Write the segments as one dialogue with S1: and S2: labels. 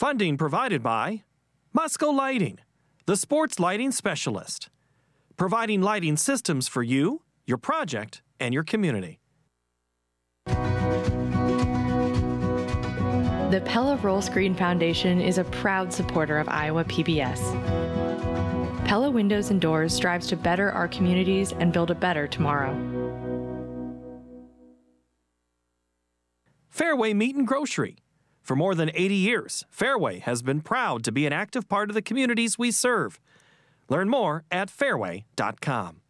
S1: Funding provided by Musco Lighting, the sports lighting specialist, providing lighting systems for you, your project, and your community.
S2: The Pella Roll Screen Foundation is a proud supporter of Iowa PBS. Pella Windows and Doors strives to better our communities and build a better tomorrow.
S1: Fairway Meat and Grocery. For more than 80 years, Fairway has been proud to be an active part of the communities we serve. Learn more at fairway.com.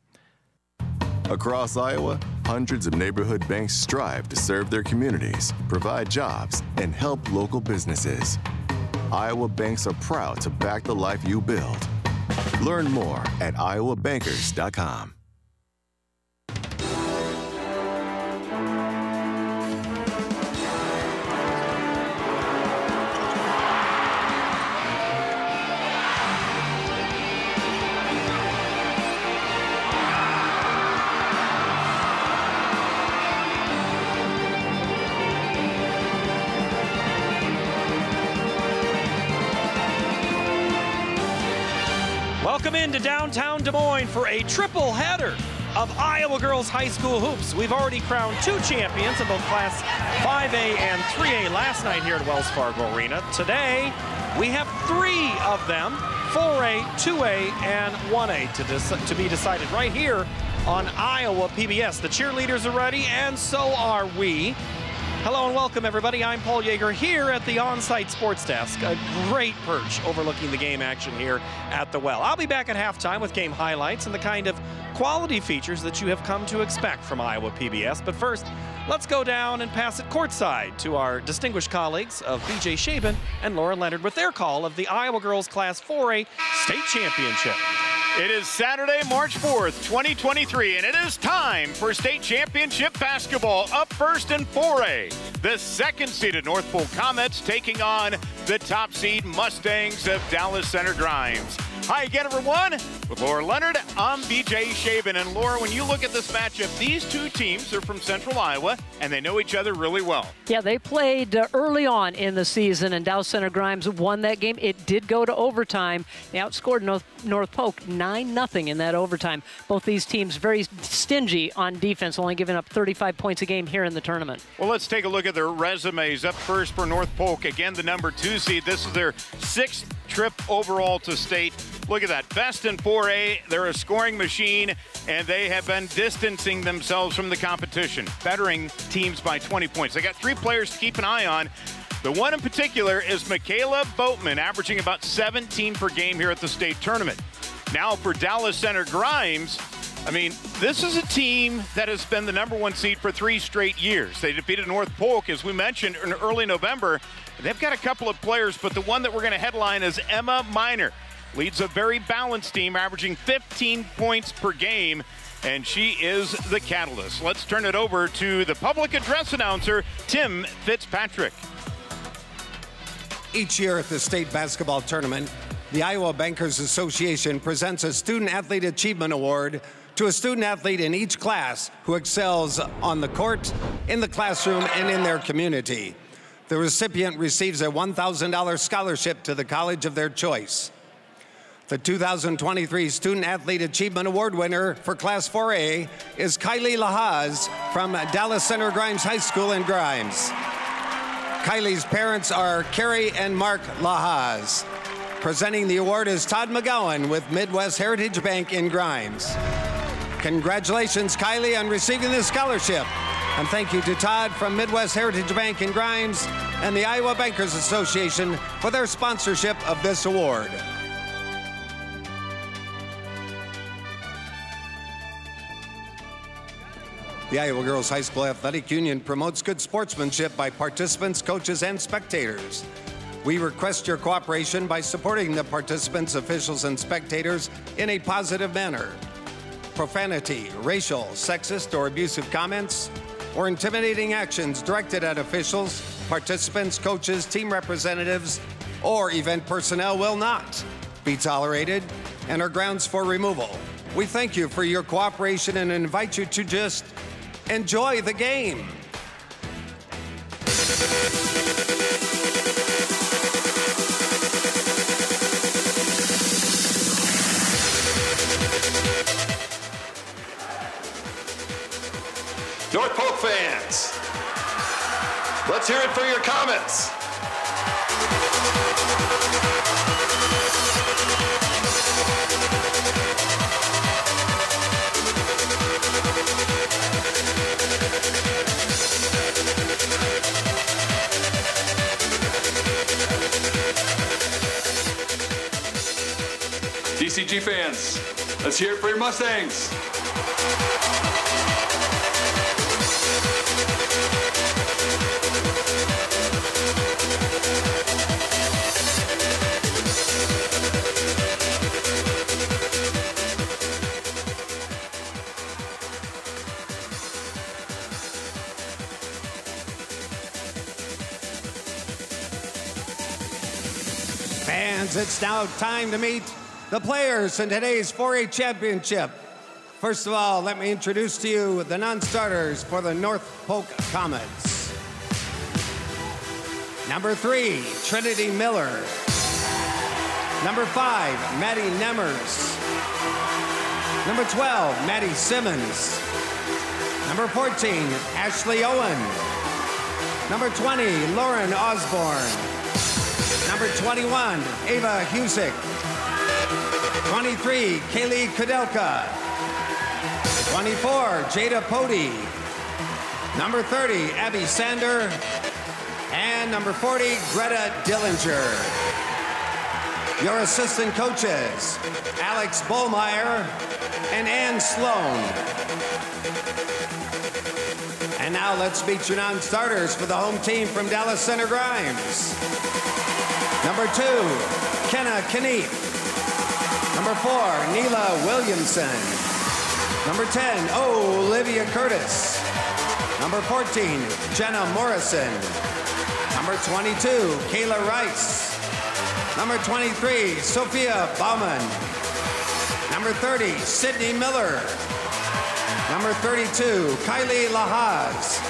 S3: Across Iowa, hundreds of neighborhood banks strive to serve their communities, provide jobs, and help local businesses. Iowa banks are proud to back the life you build. Learn more at iowabankers.com.
S1: Welcome into downtown Des Moines for a triple header of Iowa Girls High School hoops. We've already crowned 2 champions in both Class 5A and 3A last night here at Wells Fargo Arena. Today, we have 3 of them, 4A, 2A, and 1A to be decided right here on Iowa PBS. The cheerleaders are ready, and so are we. Hello and welcome, everybody. I'm Paul Yeager here at the on-site sports desk. A great perch overlooking the game action here at the Well. I'll be back at halftime with game highlights and the kind of quality features that you have come to expect from Iowa PBS. But first, let's go down and pass it courtside to our distinguished colleagues of BJ Shaban and Laura Leonard with their call of the Iowa Girls Class 4A State Championship.
S4: It is Saturday, March 4th, 2023, and it is time for state championship basketball. Up first in 4A, the second-seeded North Pole Comets taking on the top-seed Mustangs of Dallas Center Grimes. Hi again, everyone. With Laura Leonard, I'm BJ Shaban. And Laura, when you look at this matchup, these 2 teams are from Central Iowa, and they know each other really well.
S5: Yeah, they played early on in the season, and Dallas Center Grimes won that game. It did go to overtime. They outscored North Polk 9-0 in that overtime. Both these teams very stingy on defense, only giving up 35 points a game here in the tournament.
S4: Well, let's take a look at their resumes. Up first for North Polk, again, the number 2 seed. This is their 6th trip overall to state. Look at that. Best in 4A. They're a scoring machine, and they have been distancing themselves from the competition, bettering teams by 20 points. They got 3 players to keep an eye on. The one in particular is Michaela Boatman, averaging about 17 per game here at the state tournament. Now for Dallas Center Grimes, I mean, this is a team that has been the number 1 seed for 3 straight years. They defeated North Polk, as we mentioned, in early November. They've got a couple of players, but the one that we're going to headline is Emma Miner. Leads a very balanced team, averaging 15 points per game, and she is the catalyst. Let's turn it over to the public address announcer, Tim Fitzpatrick.
S6: Each year at the state basketball tournament, the Iowa Bankers Association presents a Student Athlete Achievement Award to a student athlete in each class who excels on the court, in the classroom, and in their community. The recipient receives a $1,000 scholarship to the college of their choice. The 2023 Student Athlete Achievement Award winner for Class 4A is Kylie Lahaz from Dallas Center Grimes High School in Grimes. Kylie's parents are Carrie and Mark Lahaz. Presenting the award is Todd McGowan with Midwest Heritage Bank in Grimes. Congratulations, Kylie, on receiving this scholarship. And thank you to Todd from Midwest Heritage Bank in Grimes and the Iowa Bankers Association for their sponsorship of this award. The Iowa Girls High School Athletic Union promotes good sportsmanship by participants, coaches, and spectators. We request your cooperation by supporting the participants, officials, and spectators in a positive manner. Profanity, racial, sexist, or abusive comments, or intimidating actions directed at officials, participants, coaches, team representatives, or event personnel will not be tolerated and are grounds for removal. We thank you for your cooperation and invite you to just enjoy the game.
S7: Let's hear it for your comments.
S8: DCG fans, let's hear it for your Mustangs.
S6: Fans, it's now time to meet the players in today's 4A championship. First of all, let me introduce to you the non-starters for the North Polk Comets. Number 3, Trinity Miller. Number 5, Maddie Nemmers. Number 12, Maddie Simmons. Number 14, Ashley Owen. Number 20, Lauren Osborne. Number 21, Ava Husick. 23, Kaylee Kudelka. 24, Jada Pody. Number 30, Abby Sander. And number 40, Greta Dillinger. Your assistant coaches, Alex Bollmeyer and Ann Sloan. And now let's meet your non-starters for the home team from Dallas Center Grimes. Number 2, Kenna Kneef. Number 4, Neela Williamson. Number 10, Olivia Curtis. Number 14, Jenna Morrison. Number 22, Kayla Rice. Number 23, Sophia Bauman. Number 30, Sydney Miller. Number 32, Kylie Lahaz.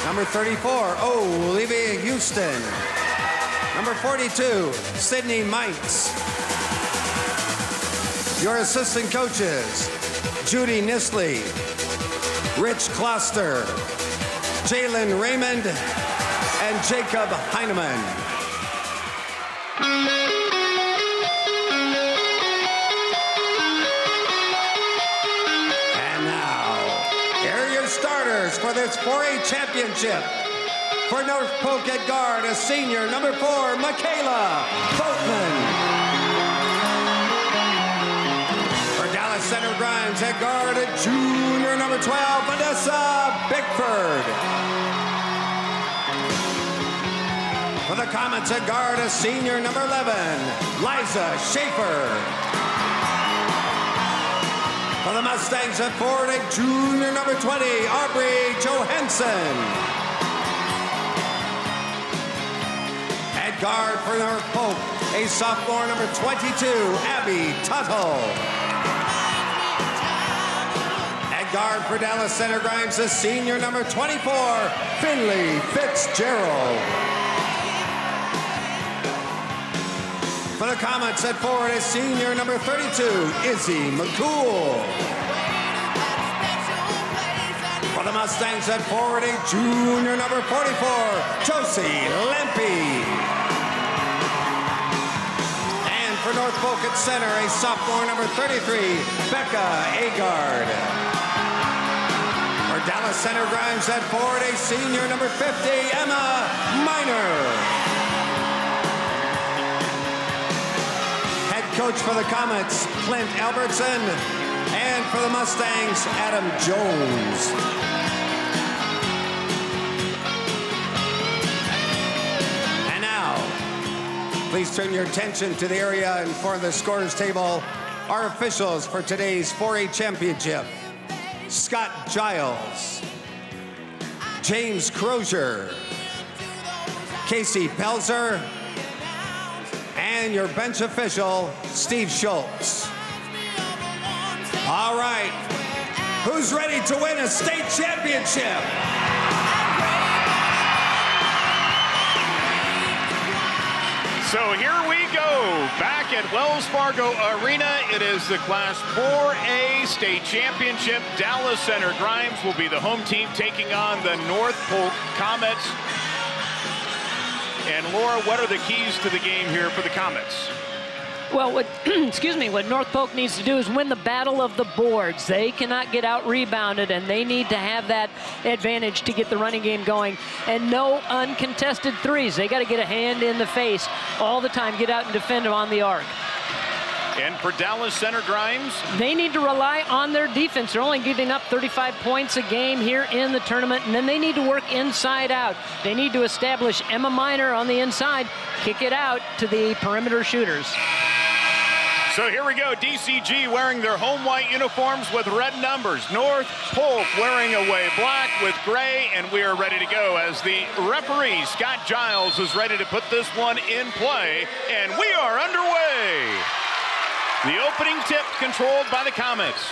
S6: Number 34, Olivia Houston. Number 42, Sydney Mites. Your assistant coaches, Judy Nisley, Rich Kloster, Jalen Raymond, and Jacob Heineman. And now, here are your starters for this 4A championship. For North Polk at guard, a senior, number 4, Michaela Boatman. For Dallas Center Grimes at guard, a junior, number 12, Vanessa Bickford. For the Comets at guard, a senior, number 11, Liza Schaefer. For the Mustangs at forward, a junior, number 20, Aubrey Johansson. At guard for North Polk, a sophomore, number 22, Abby Tuttle. At guard for Dallas Center Grimes, a senior, number 24, Finley Fitzgerald. For the Comets at forward, a senior, number 32, Izzy McCool. For the Mustangs at forward, a junior, number 44, Josie Lempe. And for North Polk at center, a sophomore, number 33, Becca Agard. For Dallas Center Grimes at forward, a senior, number 50, Emma Miner. Head coach for the Comets, Clint Albertson. And for the Mustangs, Adam Jones. And now, please turn your attention to the area in front of the scorers table. Our officials for today's 4A championship: Scott Giles, James Crozier, Casey Pelzer, and your bench official, Steve Schultz. All right, who's ready to win a state championship?
S4: So here we go, back at Wells Fargo Arena. It is the Class 4A state championship. Dallas Center Grimes will be the home team taking on the North Polk Comets. And Laura, what are the keys to the game here for the Comets?
S5: Well, what what North Polk needs to do is win the battle of the boards. They cannot get out rebounded, and they need to have that advantage to get the running game going. And no uncontested threes. They got to get a hand in the face all the time, get out and defend them on the arc.
S4: And for Dallas Center Grimes?
S5: They need to rely on their defense. They're only giving up 35 points a game here in the tournament, and then they need to work inside out. They need to establish Emma Miner on the inside, kick it out to the perimeter shooters.
S4: So here we go, DCG wearing their home white uniforms with red numbers. North Polk wearing away black with gray, and we are ready to go as the referee, Scott Giles, is ready to put this one in play, and we are underway. The opening tip controlled by the Comets.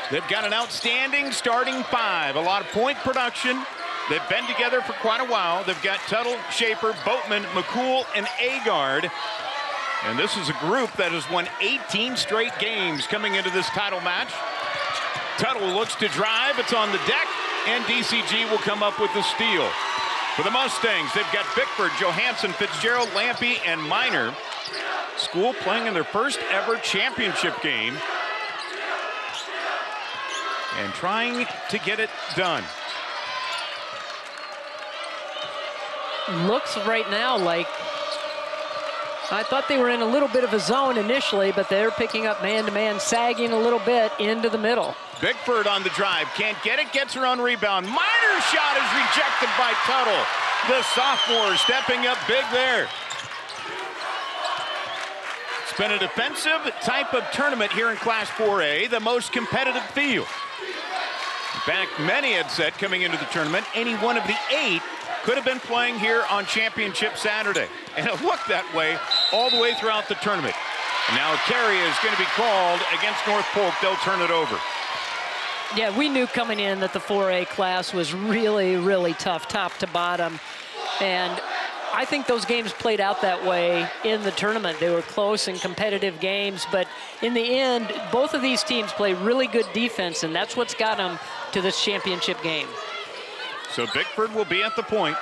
S4: They've got an outstanding starting five, a lot of point production. They've been together for quite a while. They've got Tuttle, Schaefer, Boatman, McCool, and Agard. And this is a group that has won 18 straight games coming into this title match. Tuttle looks to drive. It's on the deck, and DCG will come up with the steal. For the Mustangs, they've got Bickford, Johansson, Fitzgerald, Lampy, and Miner. School playing in their first ever championship game and trying to get it done.
S5: Looks right now like I thought they were in a little bit of a zone initially, but they're picking up man-to-man, sagging a little bit into the middle.
S4: Bickford on the drive, can't get it, gets her own rebound. Miner's shot is rejected by Tuttle. The sophomore stepping up big there. It's been a defensive type of tournament here in Class 4A, the most competitive field. In fact, many had said coming into the tournament, any one of the 8 could have been playing here on Championship Saturday. And it looked that way all the way throughout the tournament. And now a carry is going to be called against North Polk. They'll turn it over.
S5: Yeah, we knew coming in that the 4A class was really, really tough, top to bottom. And I think those games played out that way in the tournament. They were close and competitive games, but in the end, both of these teams play really good defense, and that's what's got them to this championship game.
S4: So Bickford will be at the point.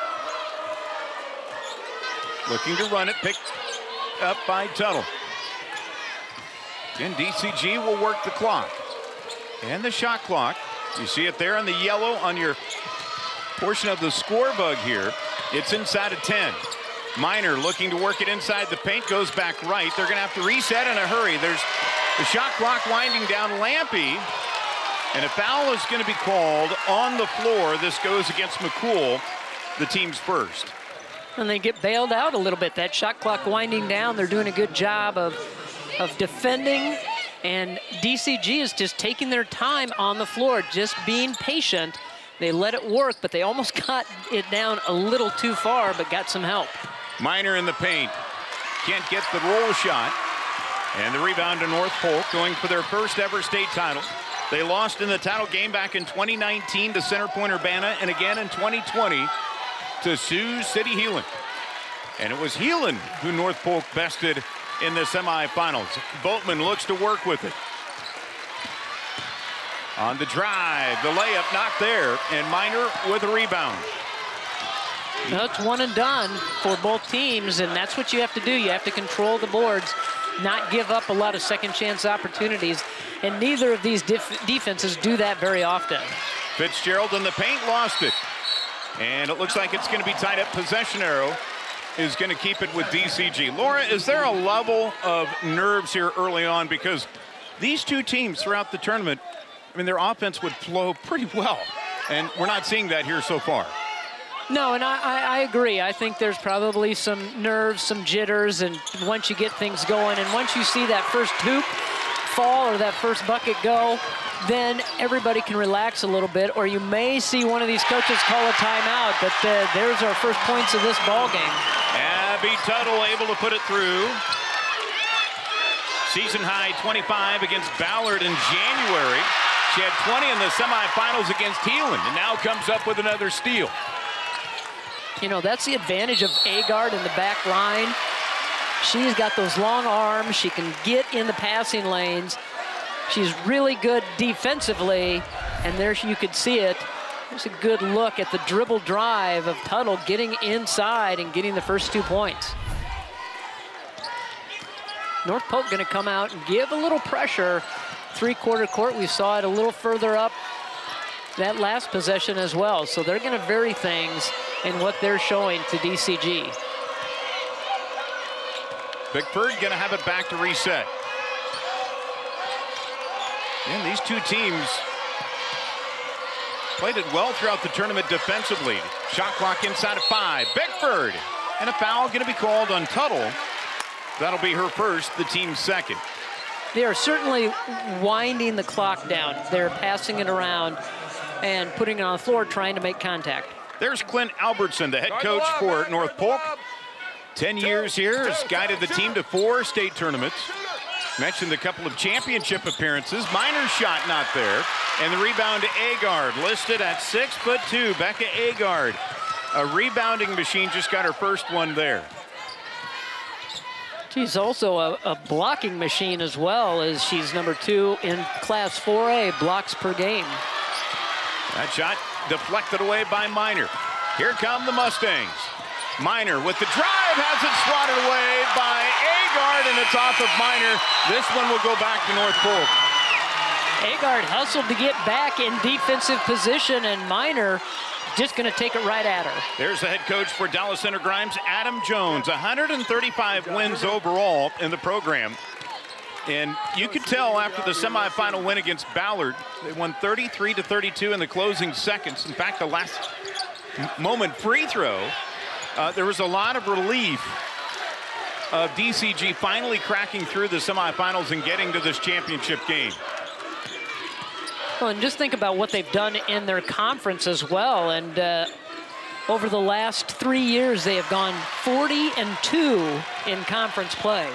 S4: Looking to run it, picked up by Tuttle. Then DCG will work the clock. And the shot clock. You see it there in the yellow on your portion of the score bug here. It's inside of 10. Miner looking to work it inside the paint, goes back right. They're going to have to reset in a hurry. There's the shot clock winding down. Lampy. And a foul is going to be called on the floor. This goes against McCool, the team's first.
S5: And they get bailed out a little bit. That shot clock winding down. They're doing a good job of defending. And DCG is just taking their time on the floor, just being patient. They let it work, but they almost got it down a little too far, but got some help.
S4: Miner in the paint. Can't get the roll shot. And the rebound to North Polk, going for their first ever state title. They lost in the title game back in 2019 to Centerpoint Urbana, and again in 2020 to Sioux City Heelan. And it was Heelan who North Polk bested in the semifinals. Boatman looks to work with it. On the drive, the layup not there, and Miner with a rebound.
S5: Well, it's one and done for both teams, and that's what you have to do. You have to control the boards, not give up a lot of second chance opportunities, and neither of these defenses do that very often.
S4: Fitzgerald in the paint, lost it. And it looks like it's going to be tied up. Possession arrow is going to keep it with DCG. Laura, is there a level of nerves here early on? Because these two teams throughout the tournament, I mean, their offense would flow pretty well. And we're not seeing that here so far.
S5: No, and I agree. I think there's probably some nerves, some jitters, and once you get things going, and once you see that first hoop fall or that first bucket go, then everybody can relax a little bit, or you may see one of these coaches call a timeout, but there's our first points of this ball game.
S4: Abby Tuttle able to put it through. Season high 25 against Ballard in January. She had 20 in the semifinals against Heelan, and now comes up with another steal.
S5: You know, that's the advantage of Agard in the back line. She's got those long arms. She can get in the passing lanes. She's really good defensively, and there you could see it. Here's a good look at the dribble drive of Tuttle getting inside and getting the first 2 points. North Polk going to come out and give a little pressure. Three-quarter court, we saw it a little further up that last possession as well. So they're going to vary things in what they're showing to DCG.
S4: Bickford going to have it back to reset. And these two teams played it well throughout the tournament defensively. Shot clock inside of 5. Bickford, and a foul going to be called on Tuttle. That'll be her first, the team's second.
S5: They are certainly winding the clock down. They're passing it around and putting it on the floor, trying to make contact.
S4: There's Clint Albertson, the head coach for North Polk. 10 years here, has guided the team to 4 state tournaments. Mentioned a couple of championship appearances. Minor's shot not there. And the rebound to Agard, listed at 6'2". Becca Agard, a rebounding machine, just got her first one there.
S5: She's also a blocking machine as well, as she's number 2 in Class 4A blocks per game.
S4: That shot deflected away by Minor. Here come the Mustangs. Minor with the drive, has it swatted away by Agard, and it's off of Minor. This one will go back to North Polk.
S5: Agard hustled to get back in defensive position, and Minor just going to take it right at her.
S4: There's the head coach for Dallas Center Grimes, Adam Jones. 135 wins overall in the program. And you could tell after the semifinal win against Ballard, they won 33-32 in the closing seconds. In fact, the last moment free throw, there was a lot of relief of DCG finally cracking through the semifinals and getting to this championship game.
S5: Well, and just think about what they've done in their conference as well. And over the last 3 years, they have gone 40-2 in conference play.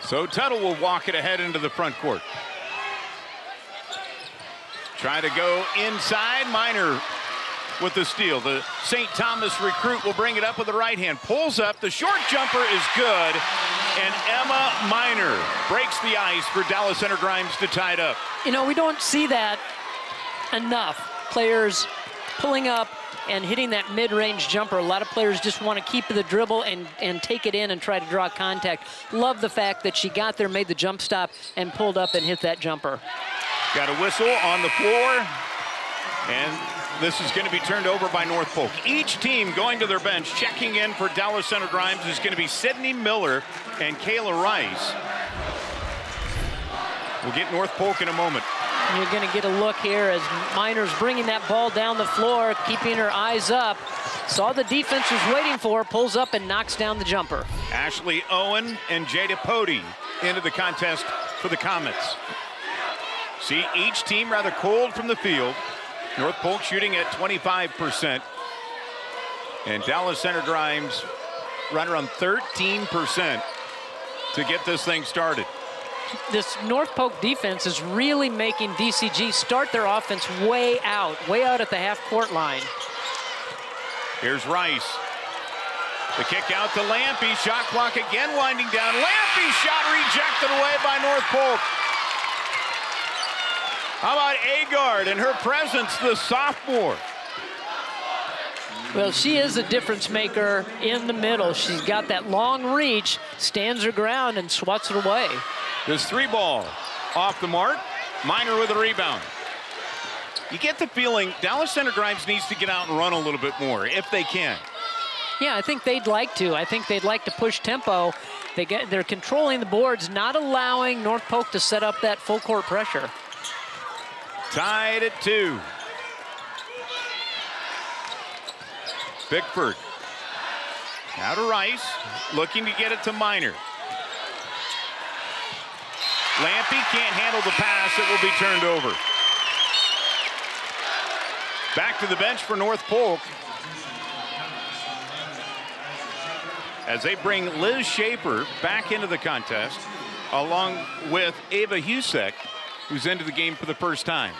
S4: So Tuttle will walk it ahead into the front court. Try to go inside. Minor with the steal. The St. Thomas recruit will bring it up with the right hand. Pulls up. The short jumper is good. And Emma Minor breaks the ice for Dallas Center Grimes to tie it up.
S5: You know, we don't see that enough. Players pulling up and hitting that mid-range jumper. A lot of players just want to keep the dribble and take it in and try to draw contact. Love the fact that she got there, made the jump stop, and pulled up and hit that jumper.
S4: Got a whistle on the floor. And this is going to be turned over by North Polk. Each team going to their bench, checking in for Dallas Center Grimes is going to be Sydney Miller and Kayla Rice. We'll get North Polk in a moment.
S5: You're going to get a look here as Minor's bringing that ball down the floor, keeping her eyes up. Saw the defense was waiting for her, pulls up and knocks down the jumper.
S4: Ashley Owen and Jada Pody into the contest for the Comets. See, each team rather cold from the field. North Polk shooting at 25%. And Dallas Center Grimes right around 13% to get this thing started.
S5: This North Polk defense is really making DCG start their offense way out at the half-court line.
S4: Here's Rice. The kick out to Lampy. Shot clock again winding down. Lampy shot rejected away by North Polk. How about Agard and her presence, the sophomore?
S5: Well, she is a difference maker in the middle. She's got that long reach, stands her ground, and swats it away.
S4: This 3-ball off the mark. Minor with a rebound. You get the feeling Dallas Center Grimes needs to get out and run a little bit more, if they can.
S5: Yeah, I think they'd like to. I think they'd like to push tempo. They're controlling the boards, not allowing North Polk to set up that full court pressure.
S4: Tied at 2. Bickford. Now to Rice, looking to get it to Minor. Lampy can't handle the pass. It will be turned over. Back to the bench for North Polk as they bring Liz Schaefer back into the contest, along with Ava Husek, who's into the game for the first time.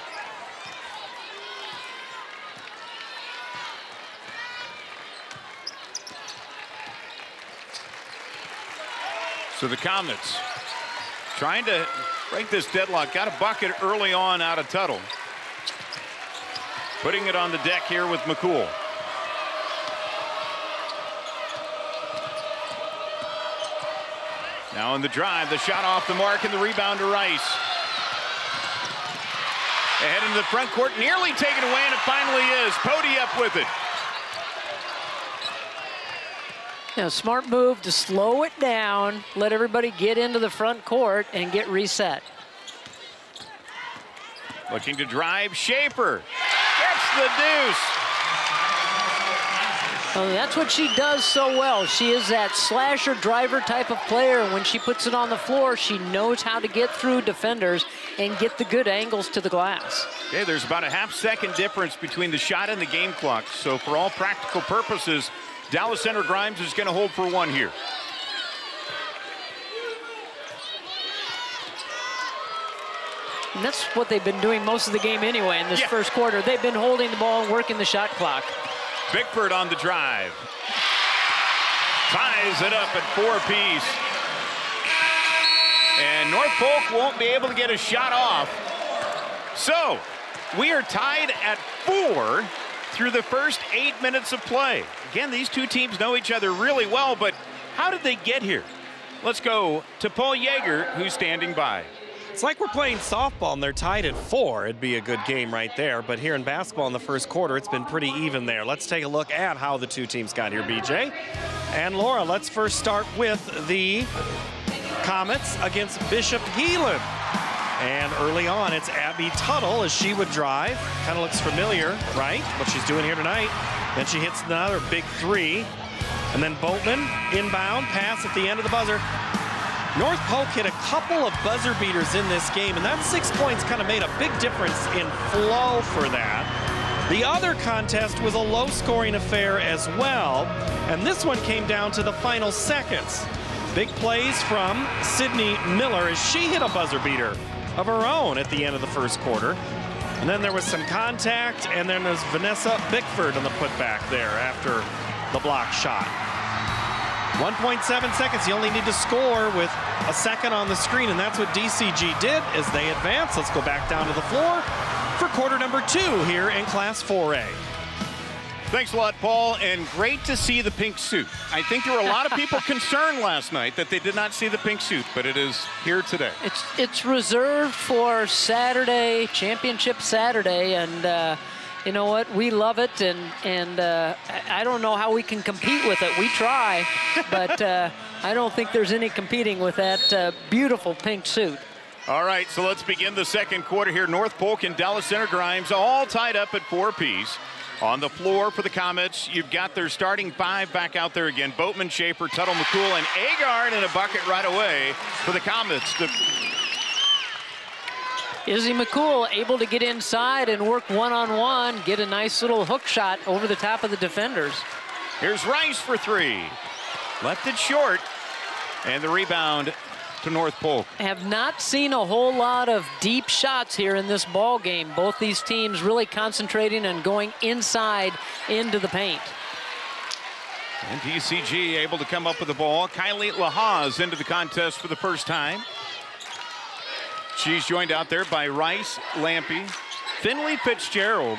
S4: So the Comets trying to break this deadlock. Got a bucket early on out of Tuttle. putting it on the deck here with McCool. Now in the drive, the shot off the mark and the rebound to Rice. Ahead into the front court, nearly taken away, and it finally is. Pody up with it.
S5: Yeah, smart move to slow it down, let everybody get into the front court and get reset.
S4: Looking to drive, Schaefer gets the deuce.
S5: Well, that's what she does so well. She is that slasher driver type of player. When she puts it on the floor, she knows how to get through defenders and get the good angles to the glass.
S4: Okay, there's about a half-second difference between the shot and the game clock. So for all practical purposes, Dallas Center Grimes is going to hold for one here.
S5: And that's what they've been doing most of the game anyway in this first quarter. They've been holding the ball and working the shot clock.
S4: Bickford on the drive. Ties it up at 4-piece. And North Polk won't be able to get a shot off. So we are tied at 4 through the first 8 minutes of play. Again, these two teams know each other really well, but how did they get here? Let's go to Paul Yeager, who's standing by.
S1: It's like we're playing softball and they're tied at 4. It'd be a good game right there. But here in basketball in the first quarter, it's been pretty even there. Let's take a look at how the two teams got here, BJ. And Laura, let's first start with the Comets against Bishop Geelan. And early on, it's Abby Tuttle as she would drive. Kind of looks familiar, right? What she's doing here tonight. Then she hits another big 3. And then Boatman, inbound, pass at the end of the buzzer. North Polk hit a couple of buzzer beaters in this game, and that 6 points kind of made a big difference in flow for that. The other contest was a low-scoring affair as well, and this one came down to the final seconds. Big plays from Sydney Miller as she hit a buzzer beater of her own at the end of the first quarter. And then there was some contact, and then there's Vanessa Bickford on the putback there after the block shot. 1.7 seconds, you only need to score with a second on the screen, and that's what DCG did as they advance. Let's go back down to the floor for quarter number 2 here in Class 4A.
S4: Thanks a lot, Paul, and great to see the pink suit. I think there were a lot of people concerned last night that they did not see the pink suit, but it is here today.
S5: It's reserved for Saturday, Championship Saturday, and you know what? We love it, and I don't know how we can compete with it. We try, but I don't think there's any competing with that beautiful pink suit.
S4: All right, so let's begin the second quarter here. North Polk and Dallas Center Grimes all tied up at 4-piece. On the floor for the Comets, you've got their starting 5 back out there again. Boatman, Schaefer, Tuttle, McCool, and Agard in a bucket right away for the Comets.
S5: Izzy McCool able to get inside and work one-on-one, get a nice little hook shot over the top of the defenders.
S4: Here's Rice for 3. Left it short, and the rebound to North Polk.
S5: Have not seen a whole lot of deep shots here in this ball game. Both these teams really concentrating and going inside into the paint.
S4: And DCG able to come up with the ball. Kylie Lahaz into the contest for the first time. She's joined out there by Rice, Lampy, Finley Fitzgerald.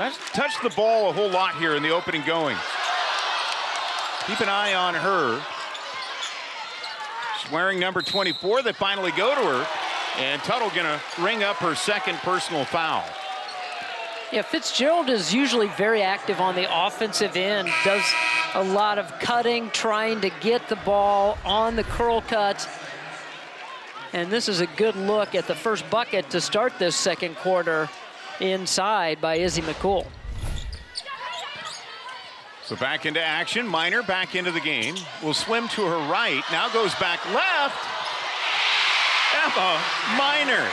S4: That's touched the ball a whole lot here in the opening goings. Keep an eye on her. She's wearing number 24. They finally go to her. And Tuttle gonna ring up her second personal foul.
S5: Yeah, Fitzgerald is usually very active on the offensive end, does a lot of cutting, trying to get the ball on the curl cut. And this is a good look at the first bucket to start this second quarter inside by Izzy McCool.
S4: So back into action. Miner back into the game. Will swim to her right. Now goes back left. Emma Miner.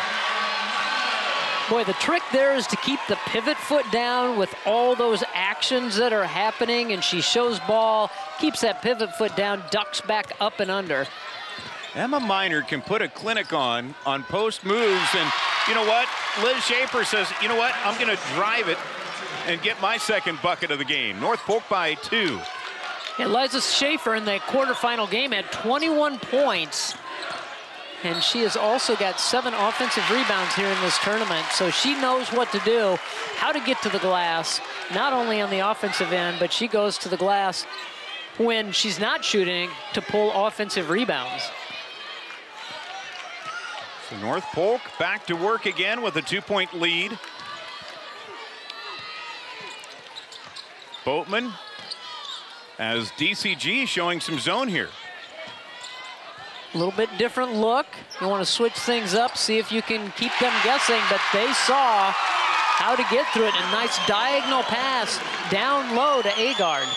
S5: Boy, the trick there is to keep the pivot foot down with all those actions that are happening, and she shows ball, keeps that pivot foot down, ducks back up and under.
S4: Emma Miner can put a clinic on post moves, and you know what? Liz Schaefer says, you know what? I'm going to drive it and get my second bucket of the game. North Polk by 2.
S5: Yeah, Liza Schaefer in the quarterfinal game had 21 points. and she has also got 7 offensive rebounds here in this tournament. So she knows what to do, how to get to the glass, not only on the offensive end, but she goes to the glass when she's not shooting to pull offensive rebounds.
S4: So North Polk back to work again with a 2-point lead. Boatman, as DCG showing some zone here.
S5: A little bit different look. You want to switch things up, see if you can keep them guessing, but they saw how to get through it. A nice diagonal pass down low to Agard.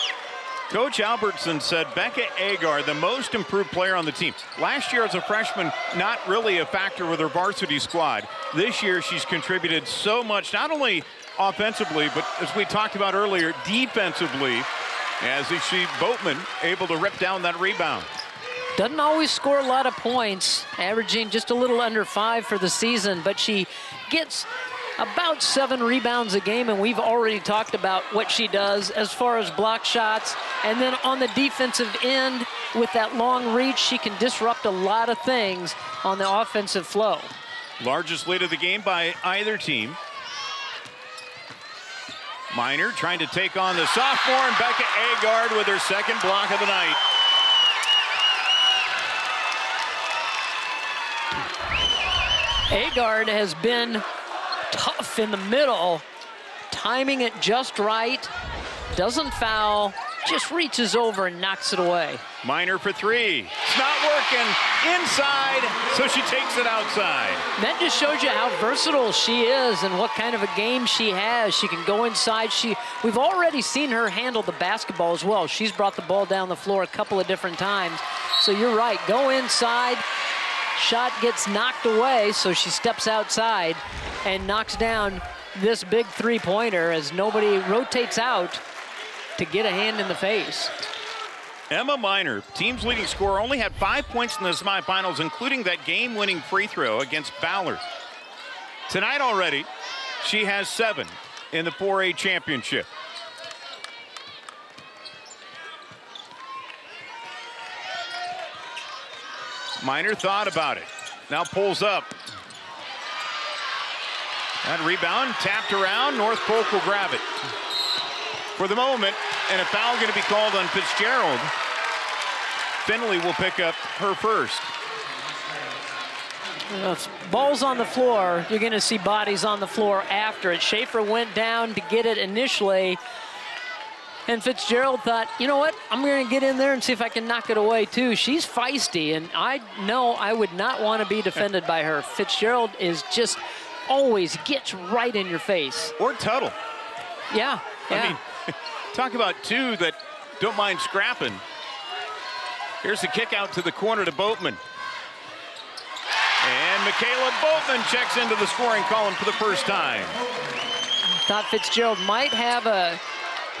S4: Coach Albertson said Becca Agard, the most improved player on the team. Last year as a freshman, not really a factor with her varsity squad. This year she's contributed so much, not only offensively, but as we talked about earlier, defensively, as you see Boatman able to rip down that rebound.
S5: Doesn't always score a lot of points, averaging just a little under 5 for the season, but she gets about 7 rebounds a game, and we've already talked about what she does as far as block shots. And then on the defensive end, with that long reach, she can disrupt a lot of things on the offensive flow.
S4: Largest lead of the game by either team. Minor trying to take on the sophomore, and Becca Agard with her second block of the night.
S5: Agard has been tough in the middle, timing it just right, doesn't foul, just reaches over and knocks it away.
S4: Minor for 3. It's not working inside, so she takes it outside.
S5: That just shows you how versatile she is and what kind of a game she has. She can go inside. We've already seen her handle the basketball as well. She's brought the ball down the floor a couple of different times. So you're right, go inside. Shot gets knocked away, so she steps outside and knocks down this big three-pointer as nobody rotates out to get a hand in the face.
S4: Emma Minor, team's leading scorer, only had 5 points in the semifinals, including that game-winning free throw against Ballard. Tonight already, she has 7 in the 4A championship. Minor thought about it. Now pulls up. That rebound tapped around. North Polk will grab it. For the moment, and a foul going to be called on Fitzgerald. Finley will pick up her first.
S5: If ball's on the floor, you're going to see bodies on the floor after it. Schaefer went down to get it initially, and Fitzgerald thought, you know what, I'm going to get in there and see if I can knock it away too. She's feisty, and I know I would not want to be defended by her. Fitzgerald is just always gets right in your face.
S4: Or Tuttle.
S5: Yeah.
S4: I mean, talk about two that don't mind scrapping. Here's the kick out to the corner to Boatman. And Michaela Boatman checks into the scoring column for the first time.
S5: Thought Fitzgerald might have a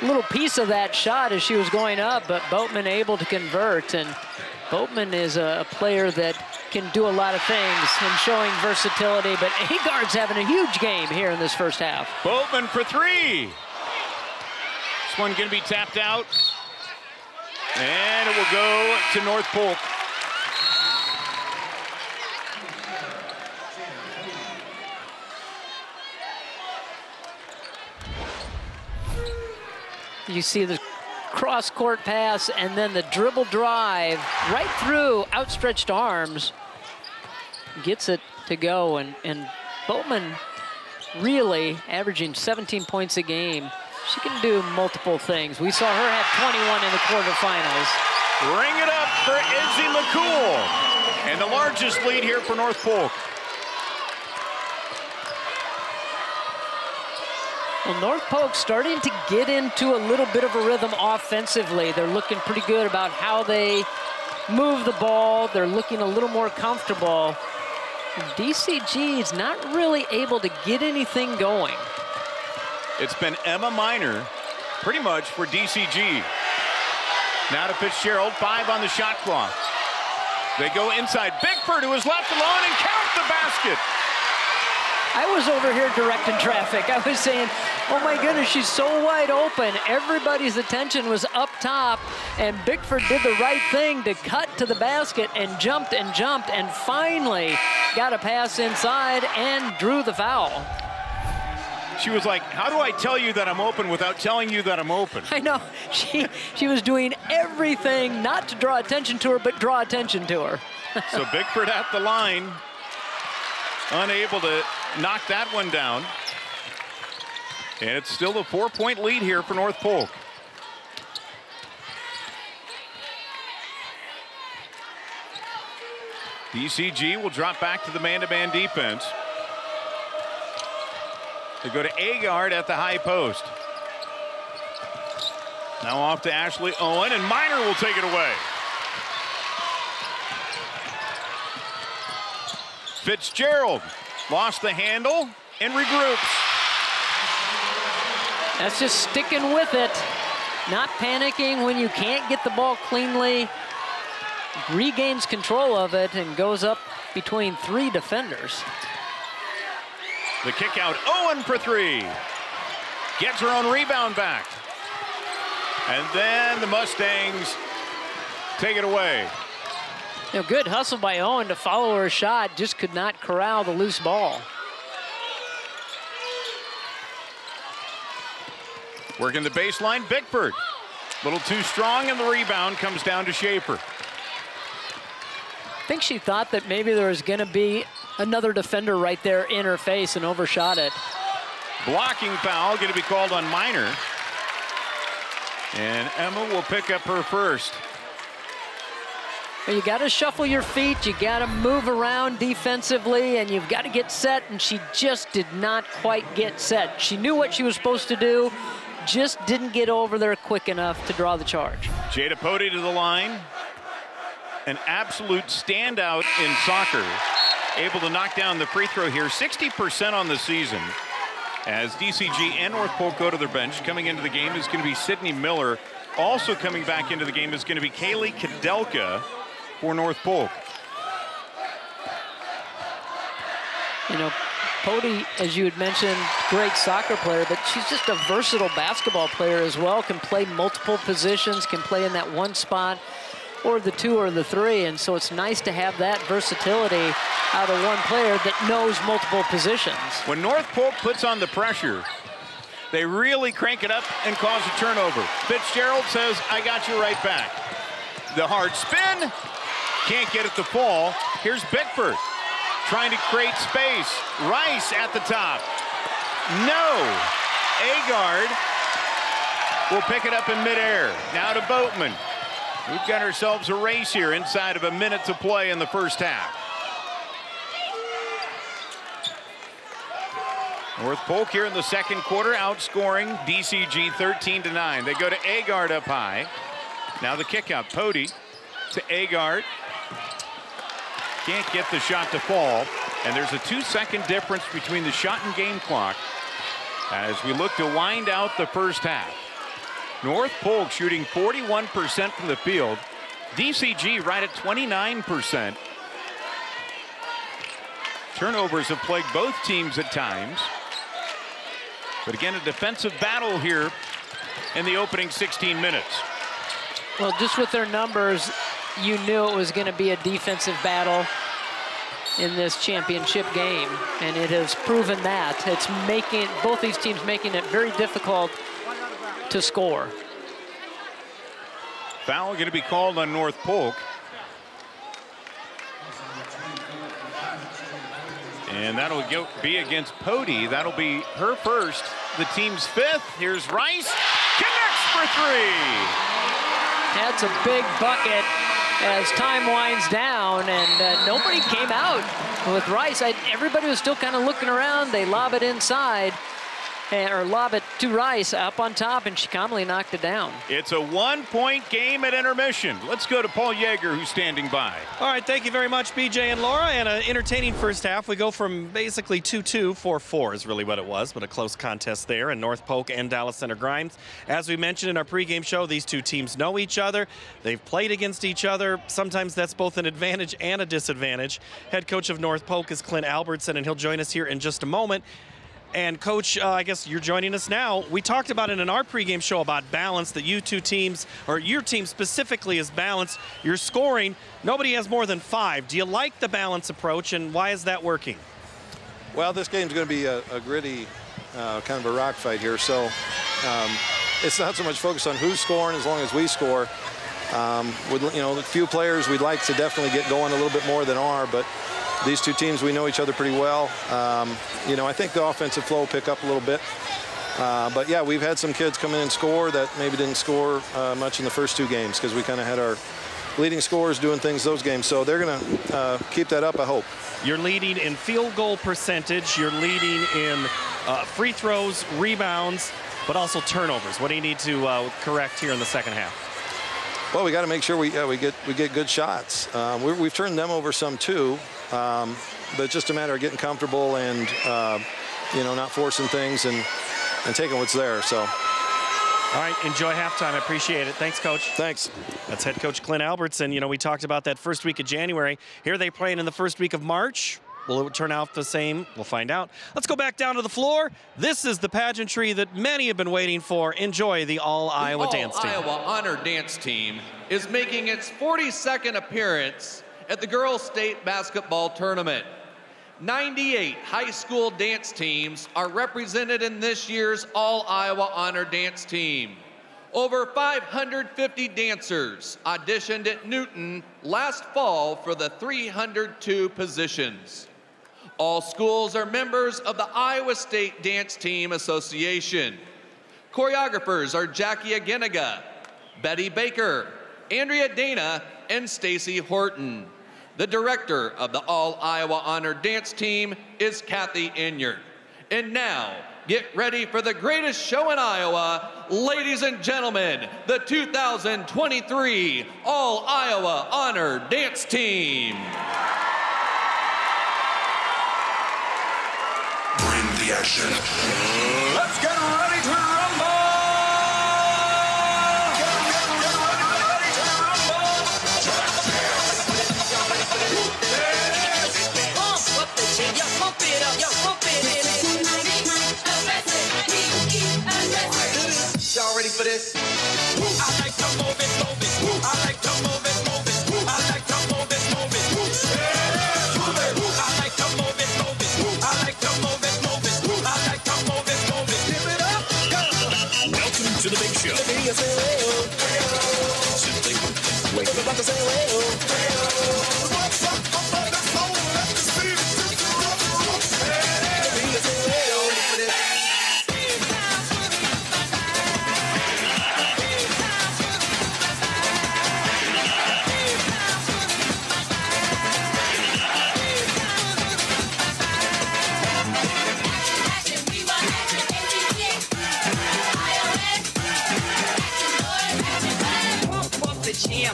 S5: little piece of that shot as she was going up, but Boatman able to convert. And Boatman is a player that can do a lot of things and showing versatility, but Agard's having a huge game here in this first half.
S4: Boatman for 3. This one going to be tapped out. And it will go to North Polk.
S5: You see the cross-court pass and then the dribble drive right through outstretched arms. Gets it to go, and Boatman really averaging 17 points a game. She can do multiple things. We saw her have 21 in the quarterfinals.
S4: Bring it up for Izzy McCool. And the largest lead here for North Polk.
S5: Well, North Polk starting to get into a little bit of a rhythm offensively. They're looking pretty good about how they move the ball. They're looking a little more comfortable. DCG is not really able to get anything going.
S4: It's been Emma Minor pretty much for DCG. Now to Fitzgerald, 5 on the shot clock. They go inside. Bickford, who is left alone, and count the basket.
S5: I was over here directing traffic. I was saying, Oh my goodness, she's so wide open. Everybody's attention was up top, and Bickford did the right thing to cut to the basket and jumped and finally got a pass inside and drew the foul.
S4: She was like, how do I tell you that I'm open without telling you that I'm open?
S5: I know. She was doing everything not to draw attention to her, but draw attention to her.
S4: So Bickford at the line, unable to knock that one down. And it's still a 4-point lead here for North Polk. DCG will drop back to the man-to-man defense. They go to Agard at the high post. Now off to Ashley Owen, and Miner will take it away. Fitzgerald lost the handle and regroups.
S5: That's just sticking with it. Not panicking when you can't get the ball cleanly. Regains control of it and goes up between 3 defenders.
S4: The kick out, Owen for 3. Gets her own rebound back. And then the Mustangs take it away.
S5: You know, good hustle by Owen to follow her shot, just could not corral the loose ball.
S4: Working the baseline, Bickford. A little too strong, and the rebound comes down to Schaefer.
S5: I think she thought that maybe there was going to be another defender right there in her face and overshot it.
S4: Blocking foul going to be called on Miner. And Emma will pick up her first.
S5: You got to shuffle your feet, you got to move around defensively, and you've got to get set, and she just did not quite get set. She knew what she was supposed to do, just didn't get over there quick enough to draw the charge.
S4: Jada Pody to the line. An absolute standout in soccer. Able to knock down the free throw here, 60% on the season. As DCG and North Polk go to their bench, coming into the game is going to be Sydney Miller. Also coming back into the game is going to be Kaylee Kadelka for North Polk.
S5: You know, Pody, as you had mentioned, great soccer player, but she's just a versatile basketball player as well. Can play multiple positions, can play in that one spot, or the 2 or the 3, and so it's nice to have that versatility out of one player that knows multiple positions.
S4: When North Polk puts on the pressure, they really crank it up and cause a turnover. Fitzgerald says, I got you right back. The hard spin, can't get it to fall. Here's Bickford trying to create space. Rice at the top. No. Agard will pick it up in midair. Now to Boatman. We've got ourselves a race here inside of a minute to play in the first half. North Polk here in the second quarter, outscoring DCG 13-9. They go to Agard up high. Now the kick out, Pody to Agard. Can't get the shot to fall. And there's a 2-second difference between the shot and game clock as we look to wind out the first half. North Polk shooting 41% from the field. DCG right at 29%. Turnovers have plagued both teams at times. But again, a defensive battle here in the opening 16 minutes.
S5: Well, just with their numbers, you knew it was going to be a defensive battle in this championship game, and it has proven that. It's making both these teams making it very difficult to score.
S4: Foul going to be called on North Polk. And that'll be against Pody. That'll be her first, the team's 5th. Here's Rice, connects for 3.
S5: That's a big bucket as time winds down, and nobody came out with Rice. Everybody was still kind of looking around. They lob it inside, or lob it to Rice up on top, and she calmly knocked it down.
S4: It's a 1-point game at intermission. Let's go to Paul Yeager, who's standing by.
S1: All right, thank you very much, BJ and Laura. And an entertaining first half. We go from basically 2-2, 4-4 is really what it was, but a close contest there in North Polk and Dallas Center Grimes. As we mentioned in our pregame show, these two teams know each other. They've played against each other. Sometimes that's both an advantage and a disadvantage. Head coach of North Polk is Clint Albertson, and he'll join us here in just a moment. And Coach, I guess you're joining us now. We talked about it in our pregame show about balance, that you two teams, or your team specifically, is balanced. You're scoring. Nobody has more than 5. Do you like the balance approach, and why is that working?
S9: Well, this game's going to be a gritty, kind of a rock fight here. So it's not so much focused on who's scoring as long as we score. With, you know, a few players we'd like to definitely get going a little bit more than are, but these two teams, we know each other pretty well. You know, I think the offensive flow will pick up a little bit. But, yeah, we've had some kids come in and score that maybe didn't score much in the first 2 games because we kind of had our leading scorers doing things those games. So they're going to keep that up, I hope.
S1: You're leading in field goal percentage. You're leading in free throws, rebounds, but also turnovers. What do you need to correct here in the second half?
S9: Well, we got to make sure we get good shots. We've turned them over some too, but it's just a matter of getting comfortable and you know, not forcing things and taking what's there. So.
S1: All right, enjoy halftime. I appreciate it. Thanks, Coach.
S9: Thanks.
S1: That's head coach Clint Albertson. You know, we talked about that first week of January. Here they playing in the first week of March. Will it turn out the same? We'll find out. Let's go back down to the floor. This is the pageantry that many have been waiting for. Enjoy the All-Iowa Dance Team.
S10: All-Iowa Honor Dance Team is making its 42nd appearance at the Girls State Basketball Tournament. 98 high school dance teams are represented in this year's All-Iowa Honor Dance Team. Over 550 dancers auditioned at Newton last fall for the 302 positions. All schools are members of the Iowa State Dance Team Association. Choreographers are Jackie Ageniga, Betty Baker, Andrea Dana, and Stacy Horton. The director of the All-Iowa Honor Dance Team is Kathy Inyard. And now, get ready for the greatest show in Iowa. Ladies and gentlemen, the 2023 All-Iowa Honor Dance Team.
S7: Bring the action.
S8: Let's get ready to rumble!
S10: Y'all ready for this?
S8: I like to move it, move it. I like to move it, move it. I like to move it, move it. I like to move it, move it. I like to move it, move it. I like to move it, move it. Give it up, go.
S7: Welcome to the big show. Simply wait.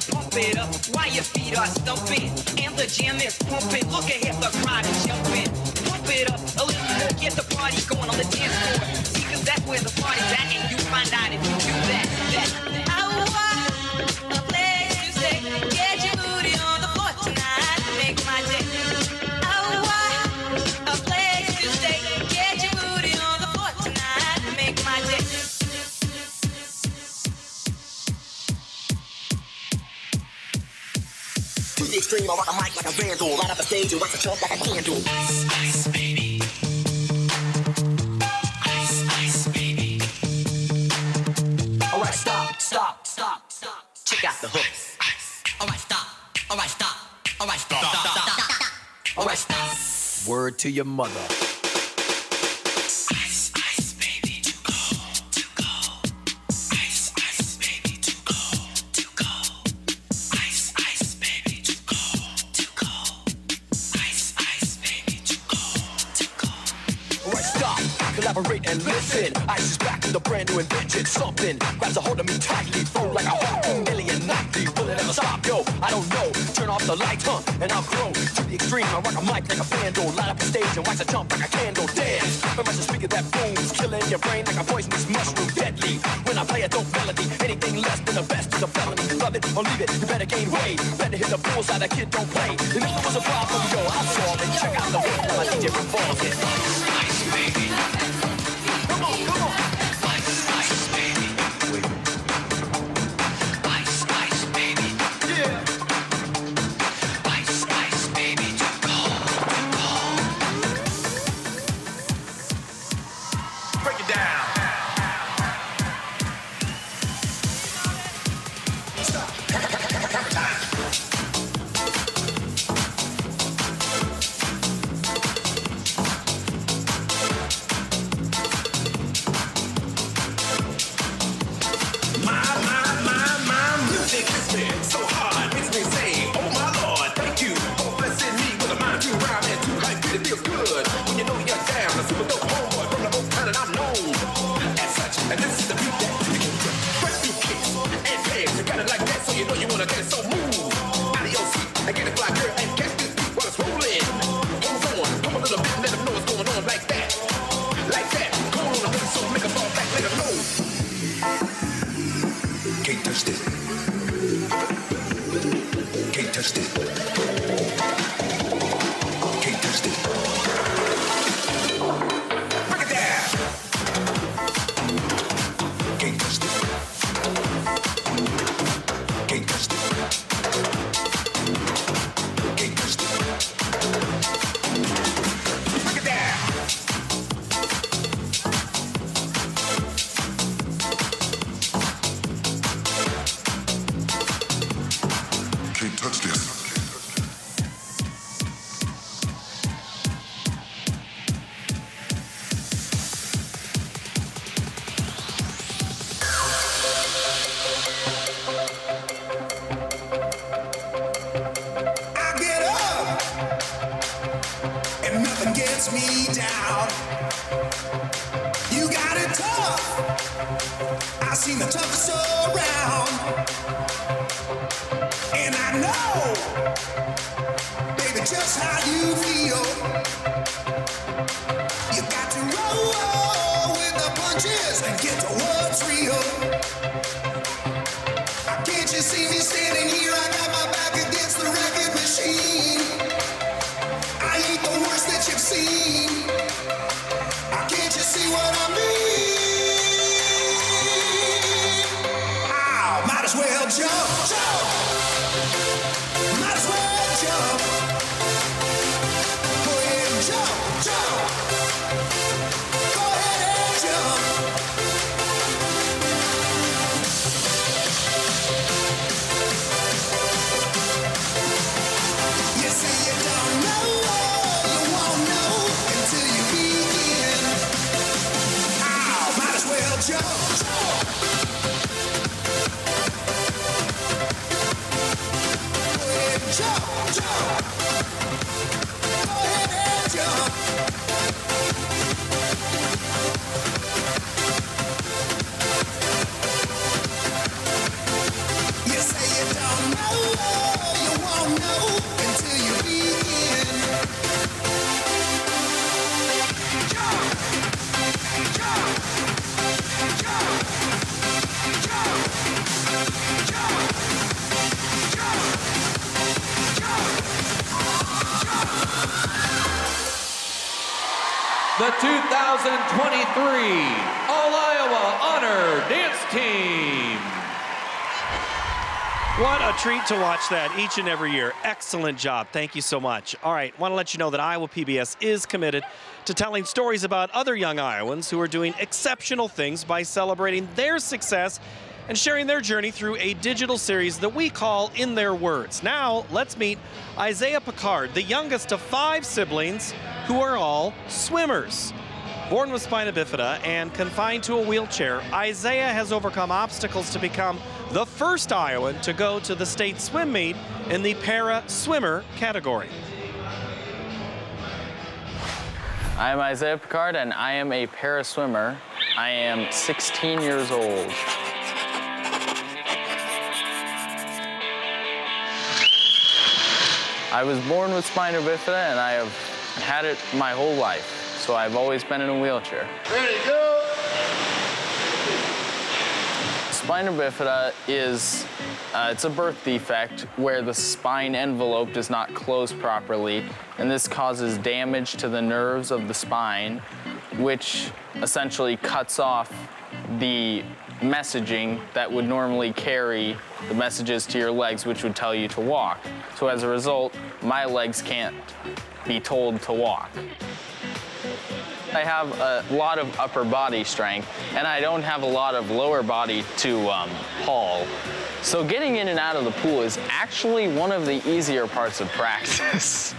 S11: Pump it up while your feet are stumping and the jam is pumping. Look ahead, the crowd is jumping. Pump it up a little more, get the party going on the dance floor. See, 'cause that's where the party's at, and you find out if you do that. I want a place to stay. Get your booty on the floor tonight. Make my day. I want a place to stay. Get your booty on the floor tonight. Make my day.
S12: To the extreme, I rock a mic like a vandal. Light up a stage and wax a chump like a candle. Ice, ice, baby. Ice, ice, baby. Alright, stop, stop, stop, stop. Check out the hook. Alright, stop. Alright, stop. Alright, stop, stop, stop. Alright, stop. Word to your mother. Ice, ice, baby. Too cold, too cold. Ice, ice, baby. Too cold, too cold. Ice, ice, baby. Too cold, too cold. Ice, ice, baby. Too cold, too cold. Alright, stop. Collaborate and listen. Ice is back with a brand new invention. Something grabs a hold of me tightly. Flow like a harpoon alien nightly. Will it ever stop? Yo, I don't know. Turn off the lights, and I'll grow to the extreme. I rock a mic like a vandal. Light up the stage and wax a jump like a candle. Dance. Remember the speaker that booms, killing your brain like a poisonous mushroom. Deadly. When I play a dope melody, anything less than the best is a felony. Love it or leave it. You better gain weight. Better hit the bullseye. That kid don't play. And if there was a problem, yo, I'll solve it. Check out the way that my DJ revolves it. Ice, baby.
S7: touch it. Can't touch it. Break it down. Can't touch it. Can't touch it. Can't touch it. Break it down. Can't touch this. I get up and nothing gets me down. You got it tough. I seen the toughest around. And I know, baby, just how you feel. You got to roll with the punches and get to what's real. Can't you see me standing here? I got my back against the record machine. I ain't the worst that you've seen. Can't you see what I mean? Ow, might as well jump, jump. Might as well jump. Go ahead and jump, jump. Go ahead and jump. You say you don't know, you won't know until you begin. Ow, might as well jump, jump. Go ahead and jump, jump. Go ahead and jump. You say you don't know, you won't know until you begin. Jump, jump, jump, jump, jump,
S10: The 2023 All-Iowa Honor Dance Team.
S1: What a treat to watch that each and every year. Excellent job. Thank you so much. All right, want to let you know that Iowa PBS is committed to telling stories about other young Iowans who are doing exceptional things by celebrating their success and sharing their journey through a digital series that we call In Their Words. Now, let's meet Isaiah Picard, the youngest of 5 siblings who are all swimmers. Born with spina bifida and confined to a wheelchair, Isaiah has overcome obstacles to become the first Iowan to go to the state swim meet in the para-swimmer category.
S13: I am Isaiah Picard, and I am a para-swimmer. I am 16 years old. I was born with spina bifida, and I have had it my whole life. So I've always been in a wheelchair.
S7: Ready, go!
S13: Spina bifida is, it's a birth defect where the spine envelope does not close properly, and this causes damage to the nerves of the spine, which essentially cuts off the messaging that would normally carry the messages to your legs, which would tell you to walk. So as a result, my legs can't be told to walk. I have a lot of upper body strength, and I don't have a lot of lower body to haul. So getting in and out of the pool is actually one of the easier parts of practice.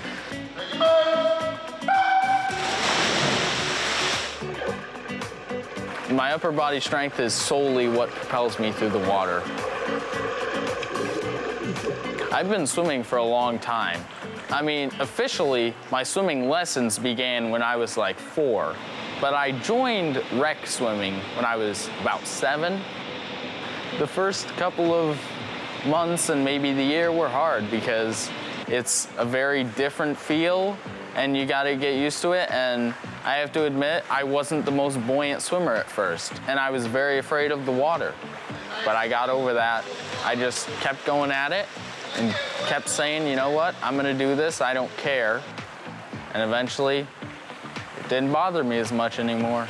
S13: My upper body strength is solely what propels me through the water. I've been swimming for a long time. I mean, officially, my swimming lessons began when I was like 4, but I joined rec swimming when I was about 7. The first couple of months and maybe the year were hard because it's a very different feel and you gotta get used to it, and I have to admit, I wasn't the most buoyant swimmer at first, and I was very afraid of the water. But I got over that. I just kept going at it, and kept saying, you know what, I'm gonna do this, I don't care. And eventually, it didn't bother me as much anymore.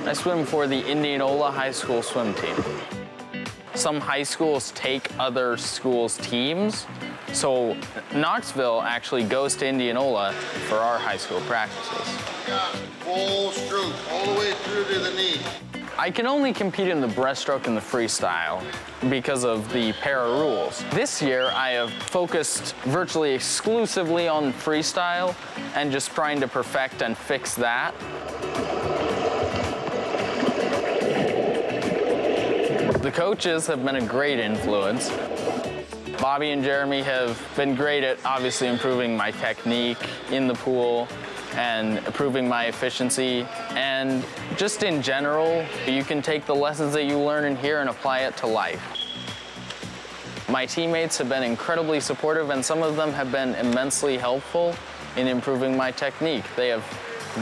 S13: I swim for the Indianola High School swim team. Some high schools take other schools' teams, so Knoxville actually goes to Indianola for our high school practices.
S14: Full stroke, all the way through to the knee.
S13: I can only compete in the breaststroke and the freestyle because of the para rules. This year, I have focused virtually exclusively on freestyle and just trying to perfect and fix that. The coaches have been a great influence. Bobby and Jeremy have been great at obviously improving my technique in the pool and improving my efficiency. And just in general, you can take the lessons that you learn in here and apply it to life. My teammates have been incredibly supportive, and some of them have been immensely helpful in improving my technique. They have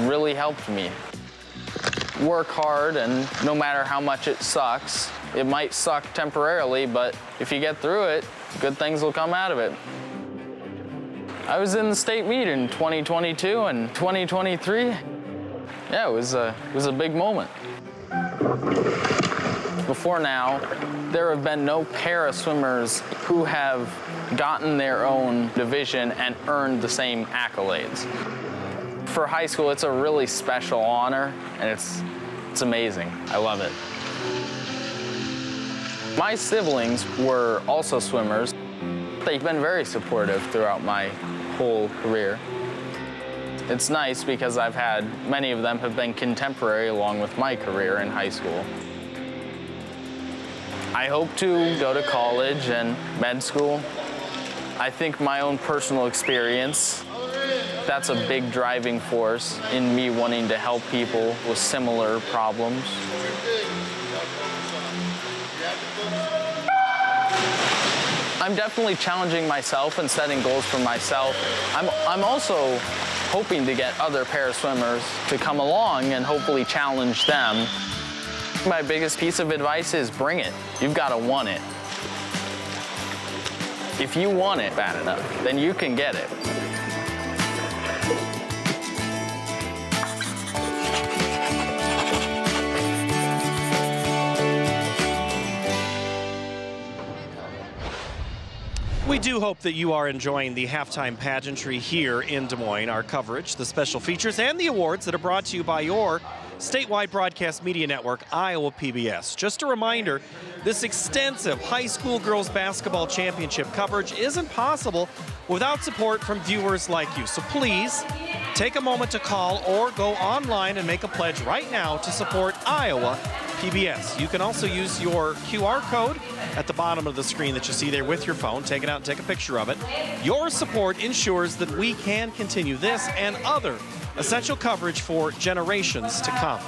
S13: really helped me. Work hard, and no matter how much it sucks, it might suck temporarily, but if you get through it, good things will come out of it. I was in the state meet in 2022 and 2023. Yeah, it was a big moment. Before now, there have been no para swimmers who have gotten their own division and earned the same accolades. For high school, it's a really special honor, and it's amazing. I love it. My siblings were also swimmers. They've been very supportive throughout my whole career. It's nice because I've had, many of them have been contemporary along with my career in high school. I hope to go to college and med school. I think my own personal experience, that's a big driving force in me wanting to help people with similar problems. I'm definitely challenging myself and setting goals for myself. I'm also hoping to get other para swimmers to come along and hopefully challenge them. My biggest piece of advice is bring it. You've got to want it. If you want it bad enough, then you can get it.
S1: We do hope that you are enjoying the halftime pageantry here in Des Moines, our coverage, the special features, and the awards that are brought to you by your statewide broadcast media network, Iowa PBS. Just a reminder, this extensive high school girls basketball championship coverage isn't possible without support from viewers like you. So please take a moment to call or go online and make a pledge right now to support Iowa PBS. You can also use your QR code at the bottom of the screen that you see there with your phone. Take it out and take a picture of it. Your support ensures that we can continue this and other essential coverage for generations to come.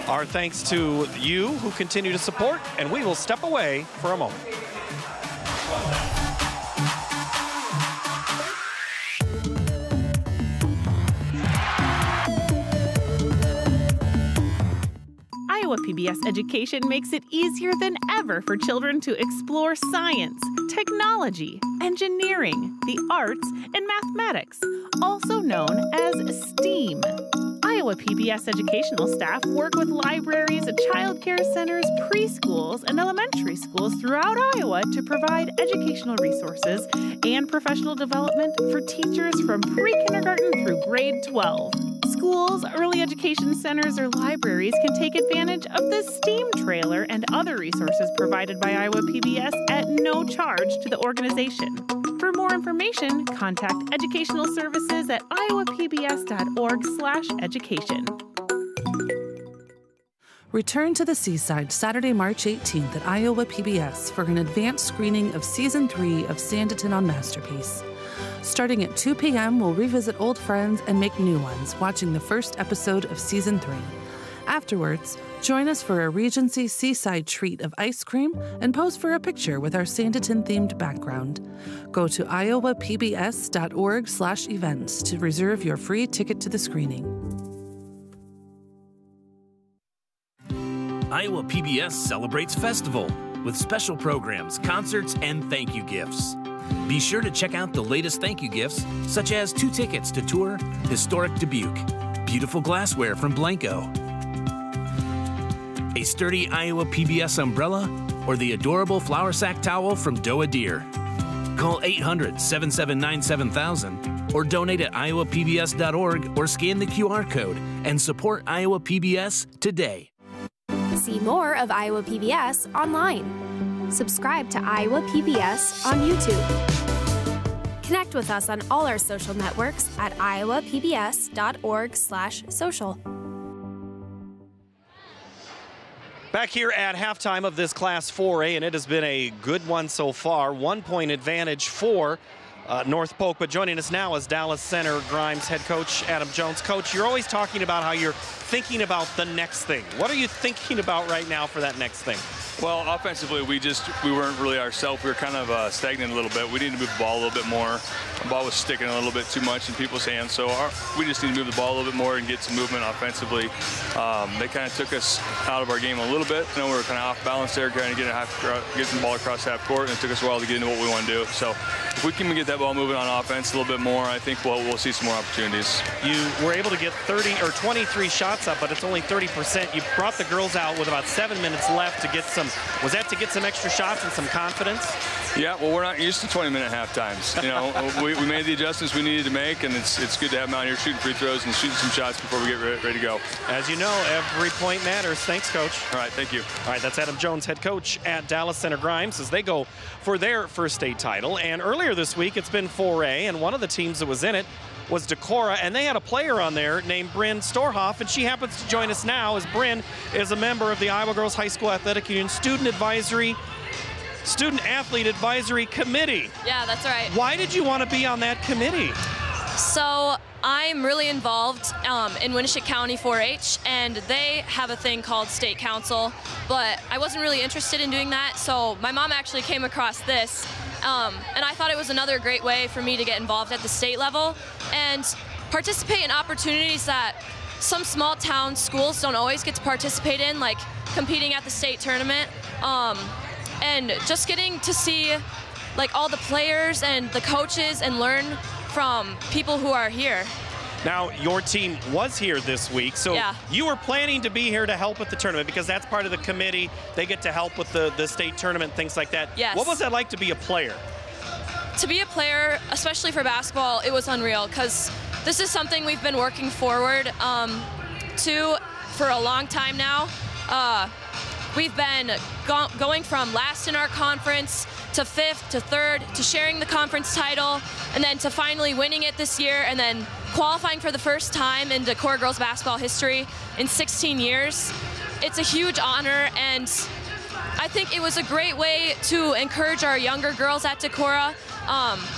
S1: Our thanks to you who continue to support, and we will step away for a moment.
S15: Iowa PBS Education makes it easier than ever for children to explore science, technology, engineering, the arts, and mathematics, also known as STEAM. Iowa PBS educational staff work with libraries, child care centers, preschools, and elementary schools throughout Iowa to provide educational resources and professional development for teachers from pre-kindergarten through grade 12. Schools, early education centers, or libraries can take advantage of the STEAM trailer and other resources provided by Iowa PBS at no charge to the organization. For more information, contact Educational Services at iowapbs.org/education.
S16: Return to the Seaside Saturday, March 18th at Iowa PBS for an advanced screening of Season 3 of Sanditon on Masterpiece. Starting at 2 p.m., we'll revisit old friends and make new ones, watching the first episode of Season 3. Afterwards, join us for a Regency Seaside treat of ice cream and pose for a picture with our Sanditon-themed background. Go to iowapbs.org/events to reserve your free ticket to the screening.
S17: Iowa PBS celebrates festival with special programs, concerts, and thank you gifts. Be sure to check out the latest thank you gifts, such as 2 tickets to tour Historic Dubuque, beautiful glassware from Blanco, a sturdy Iowa PBS umbrella, or the adorable flour sack towel from Doa Deer. Call 800-7797-7000 or donate at iowapbs.org or scan the QR code and support Iowa PBS today.
S18: See more of Iowa PBS online. Subscribe to Iowa PBS on YouTube. Connect with us on all our social networks at iowapbs.org/social.
S1: Back here at halftime of this Class 4A, and it has been a good one so far. 1-point advantage for North Polk, but joining us now is Dallas Center Grimes head coach Adam Jones. Coach, you're always talking about how you're thinking about the next thing. What are you thinking about right now for that next thing?
S19: Well, offensively, we weren't really ourselves. We were kind of stagnant a little bit. We need to move the ball a little bit more. The ball was sticking a little bit too much in people's hands, so we just need to move the ball a little bit more and get some movement offensively. They kind of took us out of our game a little bit. You know, we were kind of off balance there, trying to get the ball across half court, and it took us a while to get into what we want to do. So if we can get that ball moving on offense a little bit more, I think we'll see some more opportunities.
S1: You were able to get 23 shots up, but it's only 30%. You brought the girls out with about 7 minutes left to get some. Was that to get some extra shots and some confidence?
S19: Yeah, well, we're not used to 20-minute half times. You know, we made the adjustments we needed to make, and it's good to have them out here shooting free throws and shooting some shots before we get ready to go.
S1: As you know, every point matters. Thanks, Coach.
S19: All right, thank you.
S1: All right, that's Adam Jones, head coach at Dallas Center Grimes, as they go for their first state title. And earlier this week, it's been 4A, and one of the teams that was in it was Decorah, and they had a player on there named Bryn Storhoff, and she happens to join us now, as Bryn is a member of the Iowa Girls High School Athletic Union Student Athlete Advisory Committee.
S20: Yeah, that's right.
S1: Why did you want to be on that committee?
S20: So I'm really involved in Winneshiek County 4-H, and they have a thing called State Council, but I wasn't really interested in doing that, so my mom actually came across this, and I thought it was another great way for me to get involved at the state level and participate in opportunities that some small town schools don't always get to participate in, like competing at the state tournament, and just getting to see like all the players and the coaches and learn from people who are here.
S1: Now, your team was here this week, so
S20: yeah.
S1: You were planning to be here to help with the tournament because that's part of the committee. They get to help with the state tournament, things like that.
S20: Yes.
S1: What was that like to be a player?
S20: To be a player, especially for basketball, it was unreal because this is something we've been working forward to for a long time now. We've been going from last in our conference to 5th to 3rd to sharing the conference title and then to finally winning it this year and then qualifying for the first time in Decorah girls basketball history in 16 years. It's a huge honor, and I think it was a great way to encourage our younger girls at Decorah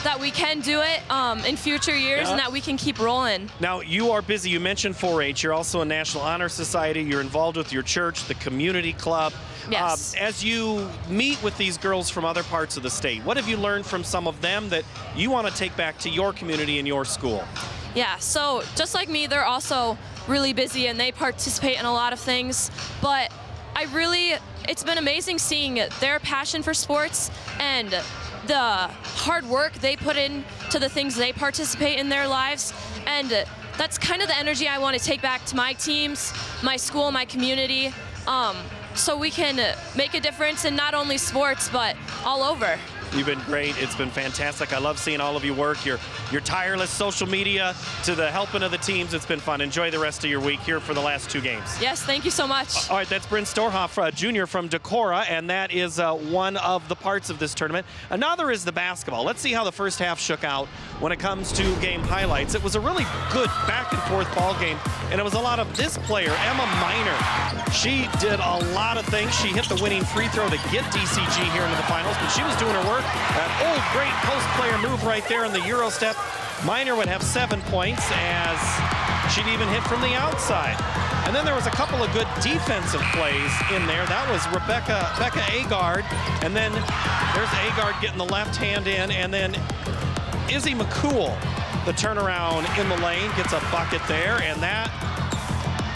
S20: that we can do it in future years and that we can keep rolling.
S1: Now, you are busy. You mentioned 4-H. You're also a National Honor Society. You're involved with your church, the community club.
S20: Yes.
S1: As you meet with these girls from other parts of the state, what have you learned from some of them that you want to take back to your community and your school?
S20: Yeah, so just like me, they're also really busy and they participate in a lot of things, but it's been amazing seeing their passion for sports and the hard work they put in to the things they participate in their lives, and that's kind of the energy I want to take back to my teams, my school, my community, so we can make a difference in not only sports but all over.
S1: You've been great. It's been fantastic. I love seeing all of you work, your tireless social media to the helping of the teams. It's been fun. Enjoy the rest of your week here for the last 2 games.
S20: Yes, thank you so much.
S1: All right, that's Bryn Storhoff, Jr. from Decorah, and that is one of the parts of this tournament. Another is the basketball. Let's see how the first half shook out when it comes to game highlights. It was a really good back-and-forth ball game, and it was a lot of this player, Emma Miner. She did a lot of things. She hit the winning free throw to get DCG here into the finals, but she was doing her work. That old great post player move right there in the Euro step. Miner would have 7 points as she'd even hit from the outside. And then there was a couple of good defensive plays in there. That was Becca Agard. And then there's Agard getting the left hand in. And then Izzy McCool, the turnaround in the lane, gets a bucket there. And that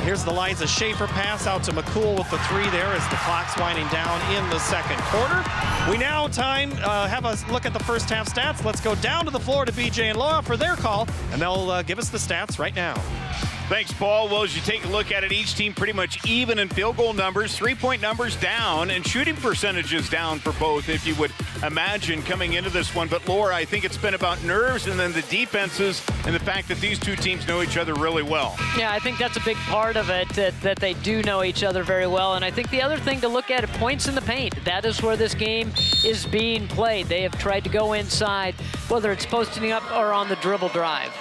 S1: Here's the Liza Schaefer pass out to McCool with the 3 there as the clock's winding down in the second quarter. We now have a look at the first half stats. Let's go down to the floor to BJ and Laura for their call, and they'll give us the stats right now.
S4: Thanks, Paul. Well, as you take a look at it, each team pretty much even in field goal numbers, three-point numbers down, and shooting percentages down for both, if you would imagine coming into this one. But, Laura, I think it's been about nerves and then the defenses and the fact that these two teams know each other really well.
S5: Yeah, I think that's a big part of it, that they do know each other very well. And I think the other thing to look at is points in the paint. That is where this game is being played. They have tried to go inside, whether it's posting up or on the dribble drive.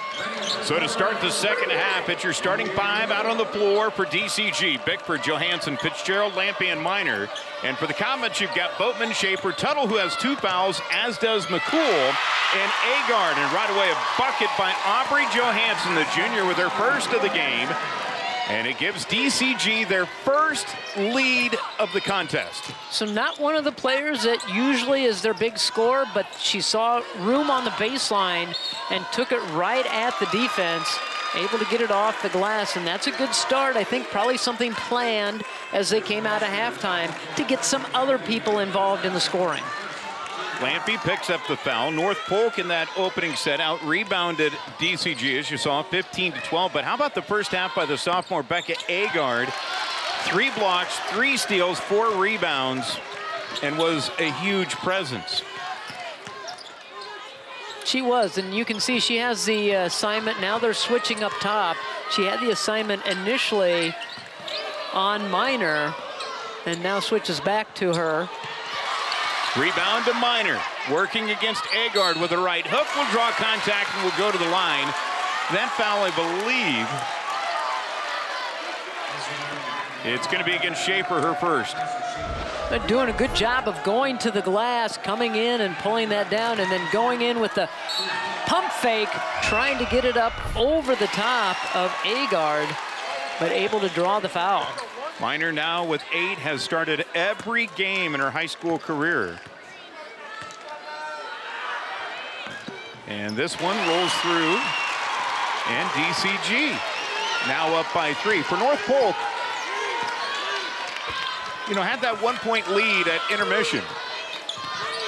S4: So to start the second half, it's your starting 5 out on the floor for DCG. Bickford, Johansson, Fitzgerald, Lampy, and Minor. And for the Comets, you've got Boatman, Schaefer, Tuttle, who has 2 fouls, as does McCool, and Agard. And right away, a bucket by Aubrey Johansson, the junior, with her first of the game. And it gives DCG their first lead of the contest.
S5: So not one of the players that usually is their big scorer, but she saw room on the baseline and took it right at the defense, able to get it off the glass, and that's a good start. I think probably something planned as they came out of halftime to get some other people involved in the scoring.
S4: Lampy picks up the foul. North Polk in that opening set out-rebounded DCG, as you saw, 15-12. But how about the first half by the sophomore Becca Agard? 3 blocks, 3 steals, 4 rebounds, and was a huge presence.
S5: She was, and you can see she has the assignment. Now they're switching up top. She had the assignment initially on Minor, and now switches back to her.
S4: Rebound to Minor, working against Agard with a right hook, will draw contact and will go to the line. That foul, I believe, it's going to be against Schaefer, her first.
S5: They're doing a good job of going to the glass, coming in and pulling that down, and then going in with the pump fake, trying to get it up over the top of Agard, but able to draw the foul.
S4: Minor now with 8, has started every game in her high school career. And this one rolls through, and DCG now up by 3. For North Polk, you know, had that 1-point lead at intermission.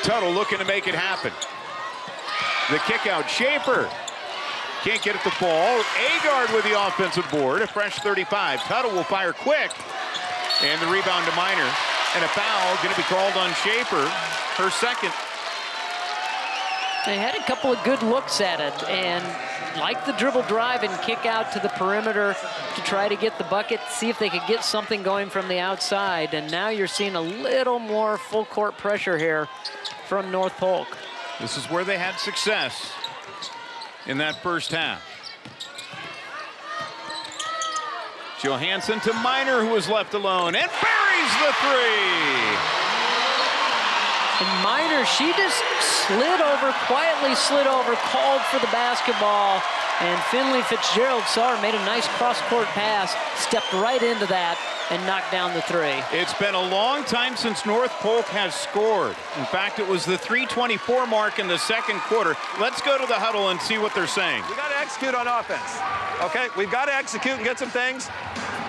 S4: Tuttle looking to make it happen. The kick out, Schaefer can't get it to fall. Agard with the offensive board, a fresh 35. Tuttle will fire quick. And the rebound to Minor. And a foul going to be called on Schaefer, her second.
S5: They had a couple of good looks at it, and like the dribble drive and kick out to the perimeter to try to get the bucket, see if they could get something going from the outside. And now you're seeing a little more full court pressure here from North Polk.
S4: This is where they had success in that first half. Johansson to Minor, who was left alone, and buries the 3.
S5: And Minor, she just slid over, quietly slid over, called for the basketball, and Finley Fitzgerald saw her, made a nice cross-court pass, stepped right into that, and knocked down the 3.
S4: It's been a long time since North Polk has scored. In fact, it was the 3:24 mark in the second quarter. Let's go to the huddle and see what they're saying.
S21: We got to execute on offense. Okay, we've got to execute and get some things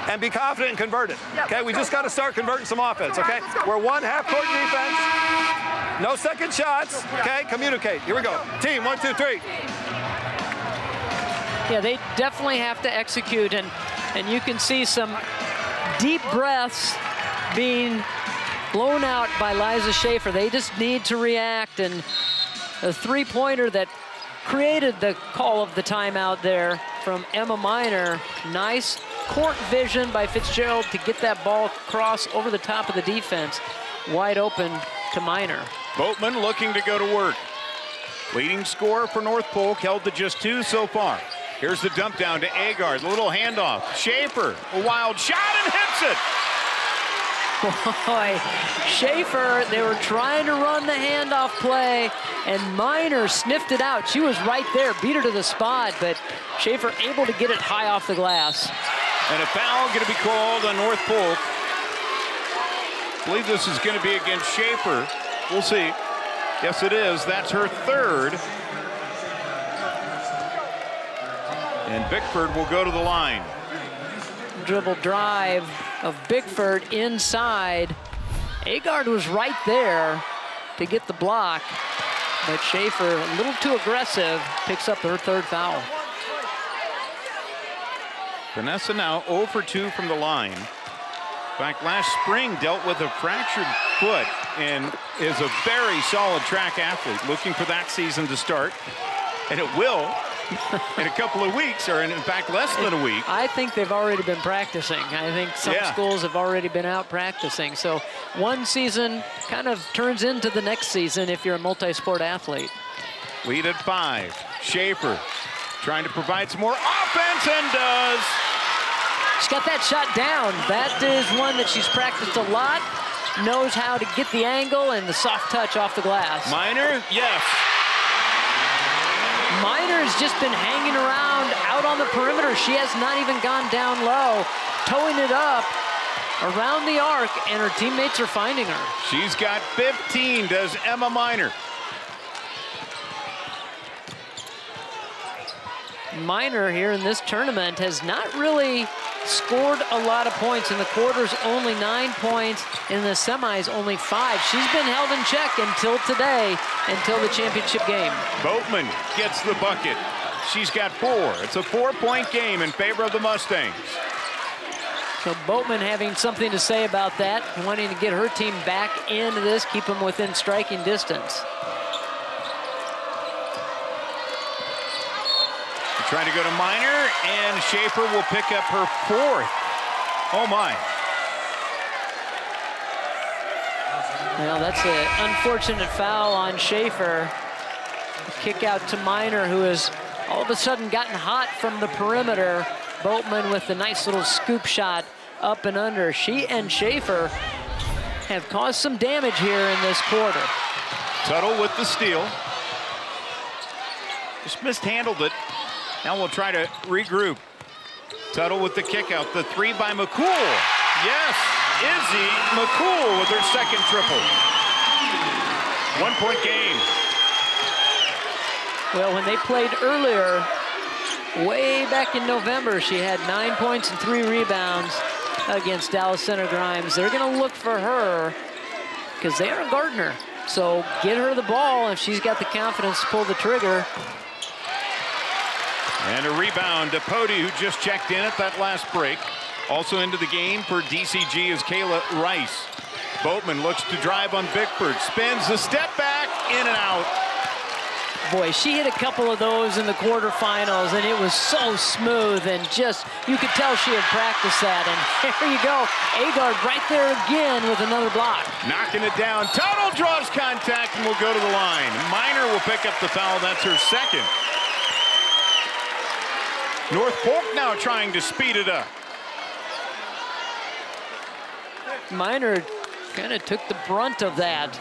S21: and be confident and convert it. Okay, we just got to start converting some offense. Okay, we're 1 half-court defense. No second shots. Okay, communicate. Here we go. Team, 1, 2, 3.
S5: Yeah, they definitely have to execute, and you can see some deep breaths being blown out by Liza Schaefer. They just need to react, and a 3-pointer that created the call of the timeout there from Emma Minor. Nice court vision by Fitzgerald to get that ball across over the top of the defense. Wide open to Minor.
S4: Boatman looking to go to work. Leading scorer for North Polk, held to just 2 so far. Here's the dump down to Agard, a little handoff. Schaefer, a wild shot and hits it.
S5: Boy, Schaefer, they were trying to run the handoff play, and Minor sniffed it out. She was right there, beat her to the spot, but Schaefer able to get it high off the glass.
S4: And a foul going to be called on North Polk. I believe this is going to be against Schaefer. We'll see. Yes, it is. That's her 3rd. And Bickford will go to the line.
S5: dribble drive of Bickford inside. Agard was right there to get the block, but Schaefer, a little too aggressive, picks up her third foul.
S4: Vanessa now 0 for 2 from the line. In fact, last spring dealt with a fractured foot and is a very solid track athlete. Looking for that season to start, and it will in a couple of weeks, or in fact less than a week.
S5: I think they've already been practicing. I think some schools have already been out practicing. So one season kind of turns into the next season if you're a multi-sport athlete.
S4: Lead at 5. Schaefer trying to provide some more offense, and does.
S5: She's got that shot down. That is one that she's practiced a lot. Knows how to get the angle and the soft touch off the glass.
S4: Minor, yes.
S5: Minor's just been hanging around out on the perimeter. She has not even gone down low, towing it up around the arc, and her teammates are finding her.
S4: She's got 15, does Emma Minor.
S5: Minor here in this tournament has not really scored a lot of points. In the quarters, only 9 points. In the semis, only 5. She's been held in check until today, until the championship game.
S4: Boatman gets the bucket. She's got 4. It's a 4-point game in favor of the Mustangs.
S5: So Boatman having something to say about that, wanting to get her team back into this, keep them within striking distance.
S4: Trying to go to Minor, and Schaefer will pick up her 4th. Oh my.
S5: Well, that's an unfortunate foul on Schaefer. A kick out to Minor, who has all of a sudden gotten hot from the perimeter. Boatman with the nice little scoop shot up and under. She and Schaefer have caused some damage here in this quarter.
S4: Tuttle with the steal. Just mishandled it. Now we'll try to regroup. Tuttle with the kick out. The 3 by McCool. Yes, Izzy McCool with her second triple. 1-point game.
S5: Well, when they played earlier, way back in November, she had 9 points and 3 rebounds against Dallas Center Grimes. They're going to look for her because they are guarding her. So get her the ball if she's got the confidence to pull the trigger.
S4: And a rebound to Pody, who just checked in at that last break. Also into the game for DCG is Kayla Rice. Boatman looks to drive on Bickford. Spins the step back, in and out.
S5: Boy, she hit a couple of those in the quarterfinals, and it was so smooth, and just, you could tell she had practiced that. And there you go, Agard right there again with another block.
S4: Knocking it down. Tuttle draws contact and will go to the line. Minor will pick up the foul. That's her second. North Polk now trying to speed it up.
S5: Minor kind of took the brunt of that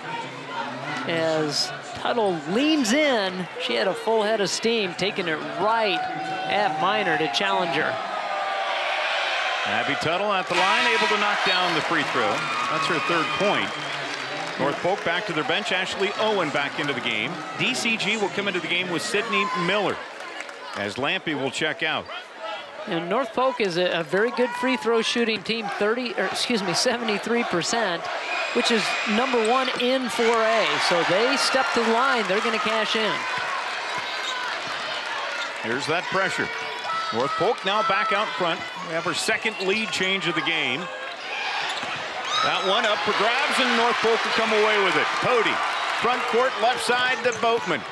S5: as Tuttle leans in. She had a full head of steam, taking it right at Minor to challenge her.
S4: Abby Tuttle at the line, able to knock down the free throw. That's her 3rd point. North Polk back to their bench. Ashley Owen back into the game. DCG will come into the game with Sydney Miller, as Lampy will check out.
S5: And North Polk is a very good free throw shooting team, 73%, which is #1 in 4A. So they step to the line, they're going to cash in.
S4: Here's that pressure. North Polk now back out front. We have her second lead change of the game. That one up for grabs, and North Polk will come away with it. Pody, front court, left side to Boatman.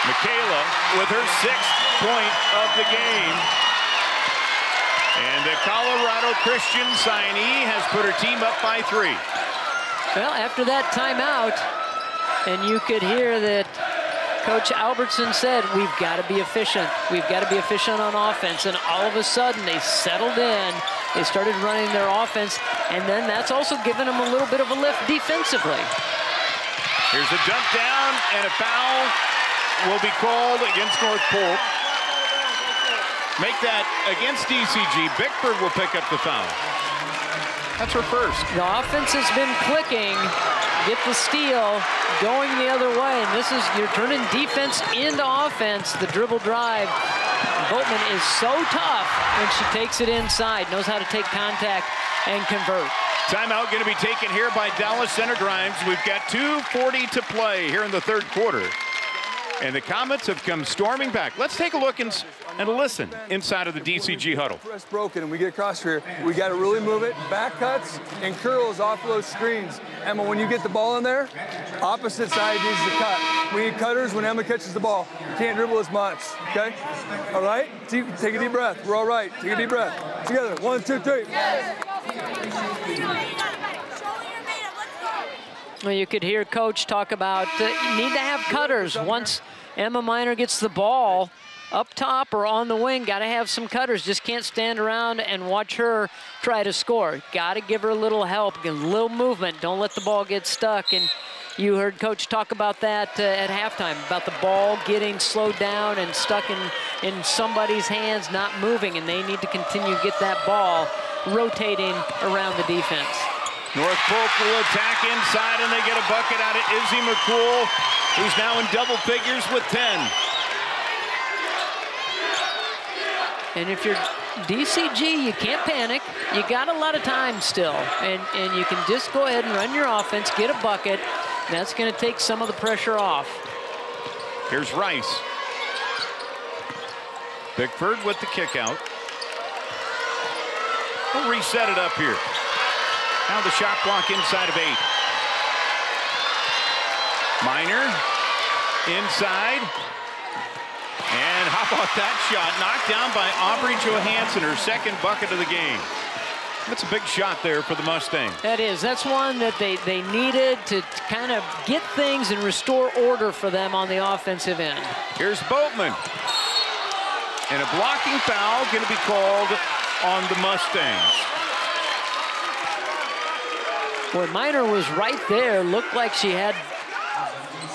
S4: Michaela with her 6th point of the game. And the Colorado Christian signee has put her team up by 3.
S5: Well, after that timeout, and you could hear that Coach Albertson said, we've got to be efficient. We've got to be efficient on offense. And all of a sudden, they settled in. They started running their offense. And then that's also given them a little bit of a lift defensively.
S4: Here's a dump down, and a foul will be called against North Polk. Make that against DCG. Bickford will pick up the foul. That's her first.
S5: The offense has been clicking. Get the steal, going the other way, and this is, you're turning defense into offense, the dribble drive. Boatman is so tough when she takes it inside, knows how to take contact and convert.
S4: Timeout going to be taken here by Dallas Center Grimes. We've got 2:40 to play here in the third quarter. And the Comets have come storming back. Let's take a look and listen inside of the DCG huddle.
S2: Press broken and we get across here. We got to really move it. Back cuts and curls off those screens. Emma, when you get the ball in there, opposite side needs to cut. We need cutters when Emma catches the ball. You can't dribble as much, okay? All right? Take a deep breath. We're all right. Take a deep breath. Together. 1, 2, 3.
S5: Well, you could hear Coach talk about you need to have cutters. Once Emma Miner gets the ball up top or on the wing, got to have some cutters. Just can't stand around and watch her try to score. Got to give her a little help, a little movement. Don't let the ball get stuck. And you heard Coach talk about that at halftime, about the ball getting slowed down and stuck in somebody's hands, not moving, and they need to continue to get that ball rotating around the defense.
S4: North Polk will attack inside, and they get a bucket out of Izzy McCool, who's now in double figures with 10.
S5: And if you're DCG, you can't panic. You got a lot of time still, and you can just go ahead and run your offense, get a bucket. That's going to take some of the pressure off.
S4: Here's Rice. Bickford with the kick out. We'll reset it up here. Now the shot clock inside of 8. Miner inside. And how about that shot? Knocked down by Aubrey Johansson, her second bucket of the game. That's a big shot there for the Mustangs.
S5: That is. That's one that they needed to kind of get things and restore order for them on the offensive end.
S4: Here's Boatman. And a blocking foul going to be called on the Mustangs.
S5: Boy, Miner was right there. Looked like she had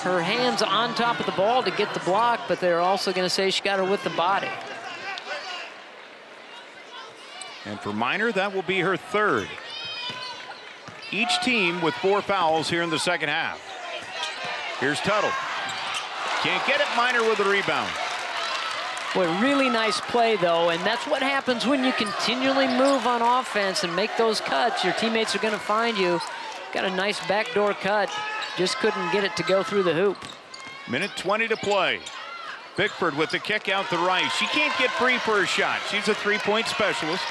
S5: her hands on top of the ball to get the block, but they're also going to say she got her with the body.
S4: And for Miner, that will be her third. Each team with 4 fouls here in the second half. Here's Tuttle. Can't get it. Miner with a rebound.
S5: Boy, really nice play, though, and that's what happens when you continually move on offense and make those cuts. Your teammates are going to find you. Got a nice backdoor cut. Just couldn't get it to go through the hoop.
S4: Minute 20 to play. Bickford with the kick out to Rice. She can't get free for a shot. She's a three-point specialist.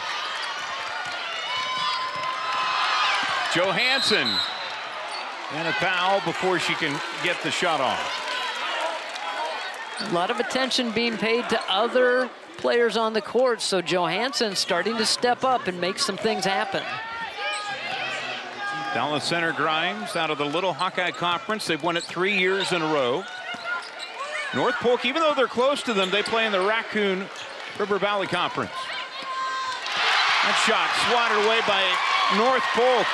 S4: Johansson. And a foul before she can get the shot off.
S5: A lot of attention being paid to other players on the court, so Johansson starting to step up and make some things happen.
S4: Dallas Center Grimes out of the Little Hawkeye Conference. They've won it 3 years in a row. North Polk, even though they're close to them, they play in the Raccoon River Valley Conference. That shot swatted away by North Polk.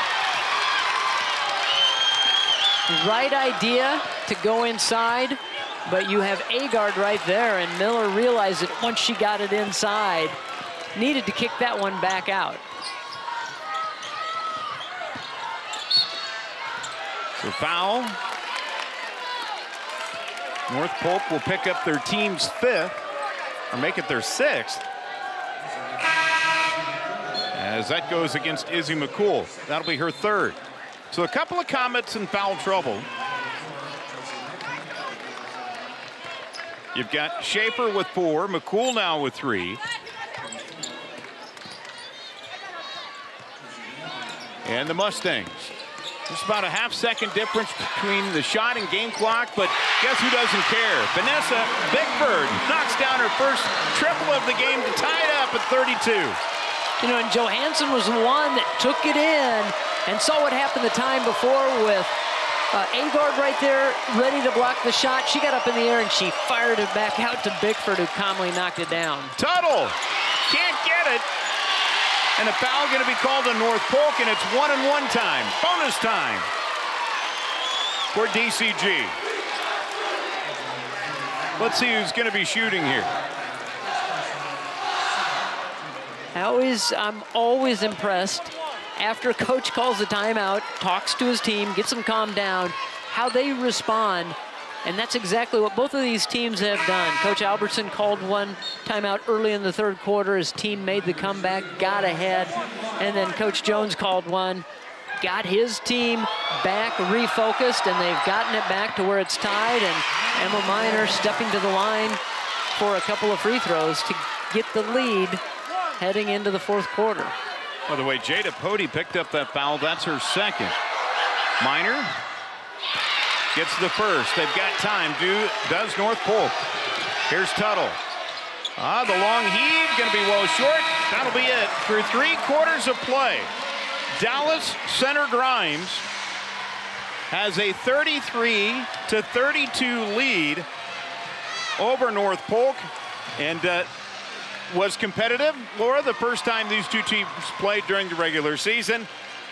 S5: Right idea to go inside, but you have Agard right there, and Miller realized that once she got it inside, needed to kick that one back out.
S4: So foul. North Polk will pick up their team's 5th, or make it their 6th. As that goes against Izzy McCool. That'll be her 3rd. So a couple of Comets in foul trouble. You've got Schaefer with 4, McCool now with 3. And the Mustangs. Just about a half-second difference between the shot and game clock, but guess who doesn't care? Vanessa Bickford knocks down her first triple of the game to tie it up at 32.
S5: You know, and Johansson was the one that took it in and saw what happened the time before with Agard right there, ready to block the shot. She got up in the air and she fired it back out to Bickford, who calmly knocked it down.
S4: Tuttle can't get it. And a foul going to be called on North Polk, and it's 1-and-1 time. Bonus time for DCG. Let's see who's going to be shooting here.
S5: I'm always impressed after coach calls the timeout, talks to his team, gets them calmed down, how they respond. And that's exactly what both of these teams have done. Coach Albertson called one timeout early in the third quarter. His team made the comeback, got ahead. And then Coach Jones called one, got his team back refocused, and they've gotten it back to where it's tied. And Emma Miner stepping to the line for a couple of free throws to get the lead heading into the fourth quarter.
S4: By the way, Jada Pody picked up that foul. That's her second. Miner gets the first. They've got time. Does North Polk. Here's Tuttle. The long heave, going to be well short. That'll be it. Through 3 quarters of play, Dallas Center Grimes has a 33-32 lead over North Polk, and was competitive. Laura, the first time these two teams played during the regular season.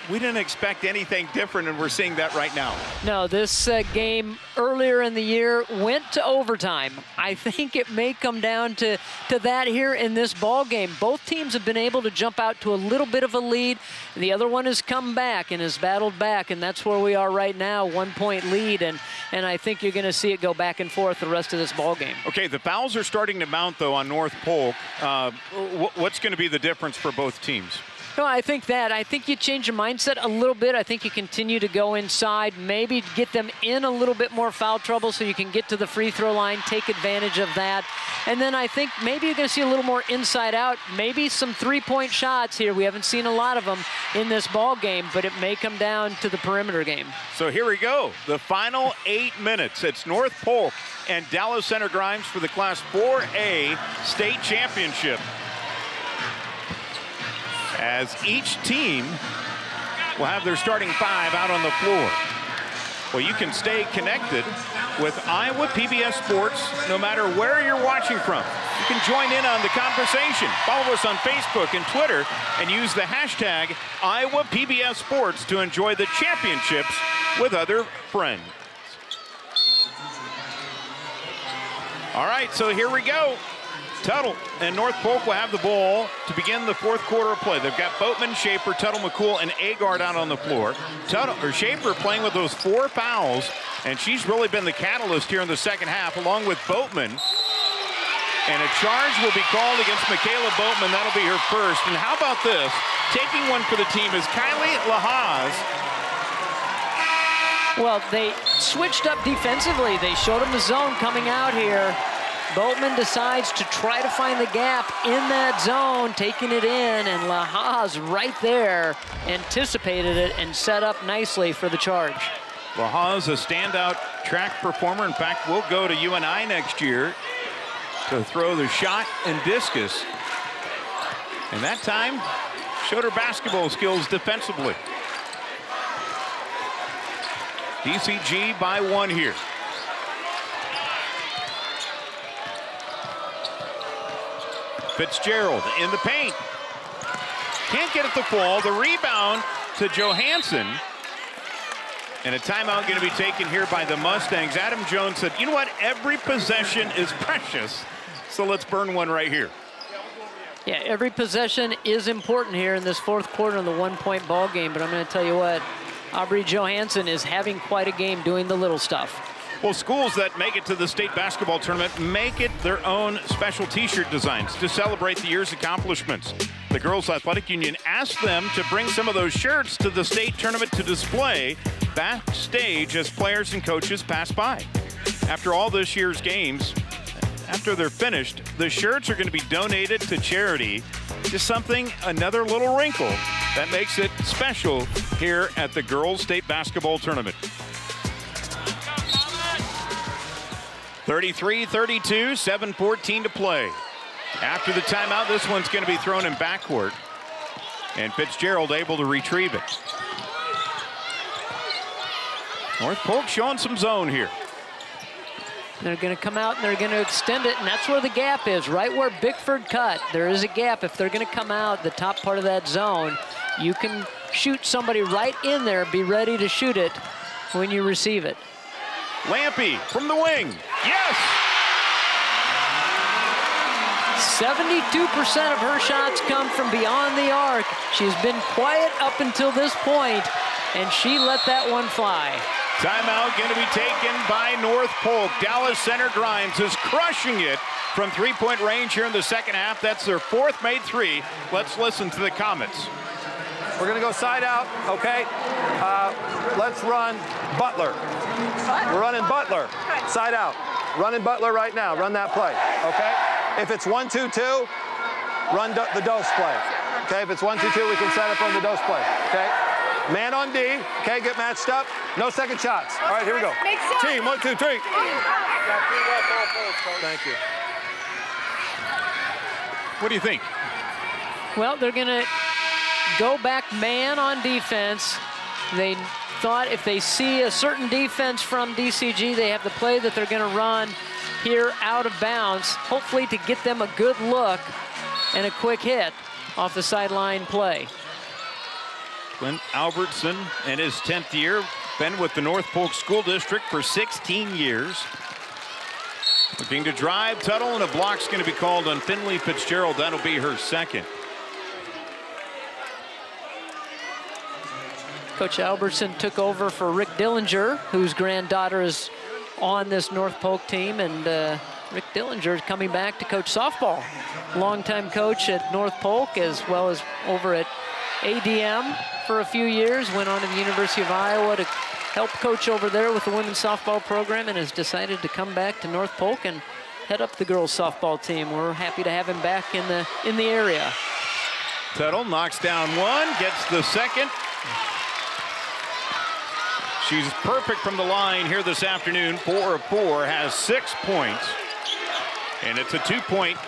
S4: We didn't expect anything different, and we're seeing that right now.
S5: No, this game earlier in the year went to overtime. I think it may come down to that here in this ball game. Both teams have been able to jump out to a little bit of a lead. The other one has come back and has battled back, and that's where we are right now, 1-point lead, and I think you're going to see it go back and forth the rest of this ball game.
S4: Okay, the fouls are starting to mount, though, on North Polk. What's going to be the difference for both teams?
S5: No, I think you change your mindset a little bit. I think you continue to go inside, maybe get them in a little bit more foul trouble so you can get to the free throw line, take advantage of that. And then I think maybe you're going to see a little more inside out, maybe some three-point shots here. We haven't seen a lot of them in this ball game, but it may come down to the perimeter game.
S4: So here we go, the final 8 minutes. It's North Polk and Dallas Center Grimes for the Class 4A state championship, as each team will have their starting 5 out on the floor. Well, you can stay connected with Iowa PBS Sports no matter where you're watching from. You can join in on the conversation. Follow us on Facebook and Twitter and use the hashtag Iowa PBS Sports to enjoy the championships with other friends. All right, so here we go. Tuttle and North Polk will have the ball to begin the fourth quarter of play. They've got Boatman, Schaefer, Tuttle, McCool, and Agard out on the floor. Schaefer playing with those 4 fouls, and she's really been the catalyst here in the second half, along with Boatman. And a charge will be called against Michaela Boatman. That'll be her first. And how about this? Taking one for the team is Kylie Lahaz.
S5: Well, they switched up defensively. They showed them the zone coming out here. Boatman decides to try to find the gap in that zone, taking it in, and Lahaz right there anticipated it and set up nicely for the charge.
S4: Lahaz, a standout track performer. In fact, will go to UNI next year to throw the shot and discus. And that time, showed her basketball skills defensively. DCG by 1 here. Fitzgerald in the paint. Can't get it to fall. The rebound to Johansson. And a timeout going to be taken here by the Mustangs. Adam Jones said, you know what? Every possession is precious. So let's burn one right here.
S5: Yeah, every possession is important here in this fourth quarter in the 1-point ball game. But I'm going to tell you what, Aubrey Johansson is having quite a game doing the little stuff.
S4: Well, schools that make it to the state basketball tournament make it their own special T-shirt designs to celebrate the year's accomplishments. The Girls Athletic Union asked them to bring some of those shirts to the state tournament to display backstage as players and coaches pass by. After all this year's games, after they're finished, the shirts are going to be donated to charity. Just something, another little wrinkle that makes it special here at the Girls State Basketball Tournament. 33-32, 7:14 to play. After the timeout, this one's going to be thrown in backcourt. And Fitzgerald able to retrieve it. North Polk showing some zone here.
S5: They're going to come out and they're going to extend it, and that's where the gap is, right where Bickford cut. There is a gap. If they're going to come out the top part of that zone, you can shoot somebody right in there, be ready to shoot it when you receive it.
S4: Lampy from the wing. Yes!
S5: 72% of her shots come from beyond the arc. She's been quiet up until this point, and she let that one fly.
S4: Timeout going to be taken by North Polk. Dallas Center Grimes is crushing it from three-point range here in the second half. That's their fourth made three. Let's listen to the comments.
S21: We're going to go side out, okay? Let's run Butler. We're running Butler, side out. Running Butler right now. Run that play, okay? If it's 1-2-2, run the dose play. Okay, if it's 1-2-2, we can set up on the dose play, okay? Man on D, okay, get matched up. No second shots. All right, here we go. Team, 1, 2, 3. Thank you.
S4: What do you think?
S5: Well, they're going to go back man on defense. They thought if they see a certain defense from DCG, they have the play that they're going to run here out of bounds, hopefully to get them a good look and a quick hit off the sideline play.
S4: Clint Albertson in his 10th year, been with the North Polk School District for 16 years. Looking to drive, Tuttle, and a block's going to be called on Finley Fitzgerald. That'll be her second.
S5: Coach Albertson took over for Rick Dillinger, whose granddaughter is on this North Polk team, and Rick Dillinger is coming back to coach softball. Longtime coach at North Polk as well as over at ADM for a few years, went on to the University of Iowa to help coach over there with the women's softball program, and has decided to come back to North Polk and head up the girls softball team. We're happy to have him back in the area.
S4: Tuttle knocks down one, gets the second. She's perfect from the line here this afternoon. 4 of 4, has 6 points. And it's a 2-point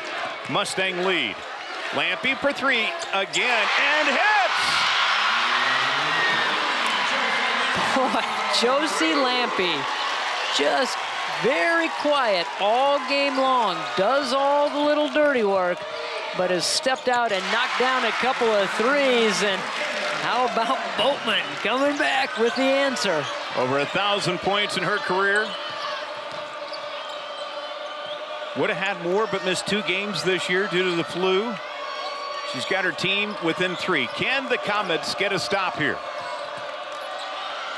S4: Mustang lead. Lampe for 3 again, and hits!
S5: Boy, Josie Lampe, just very quiet all game long, does all the little dirty work, but has stepped out and knocked down a couple of threes. And how about Boatman coming back with the answer?
S4: Over 1,000 points in her career. Would have had more, but missed 2 games this year due to the flu. She's got her team within 3. Can the Comets get a stop here?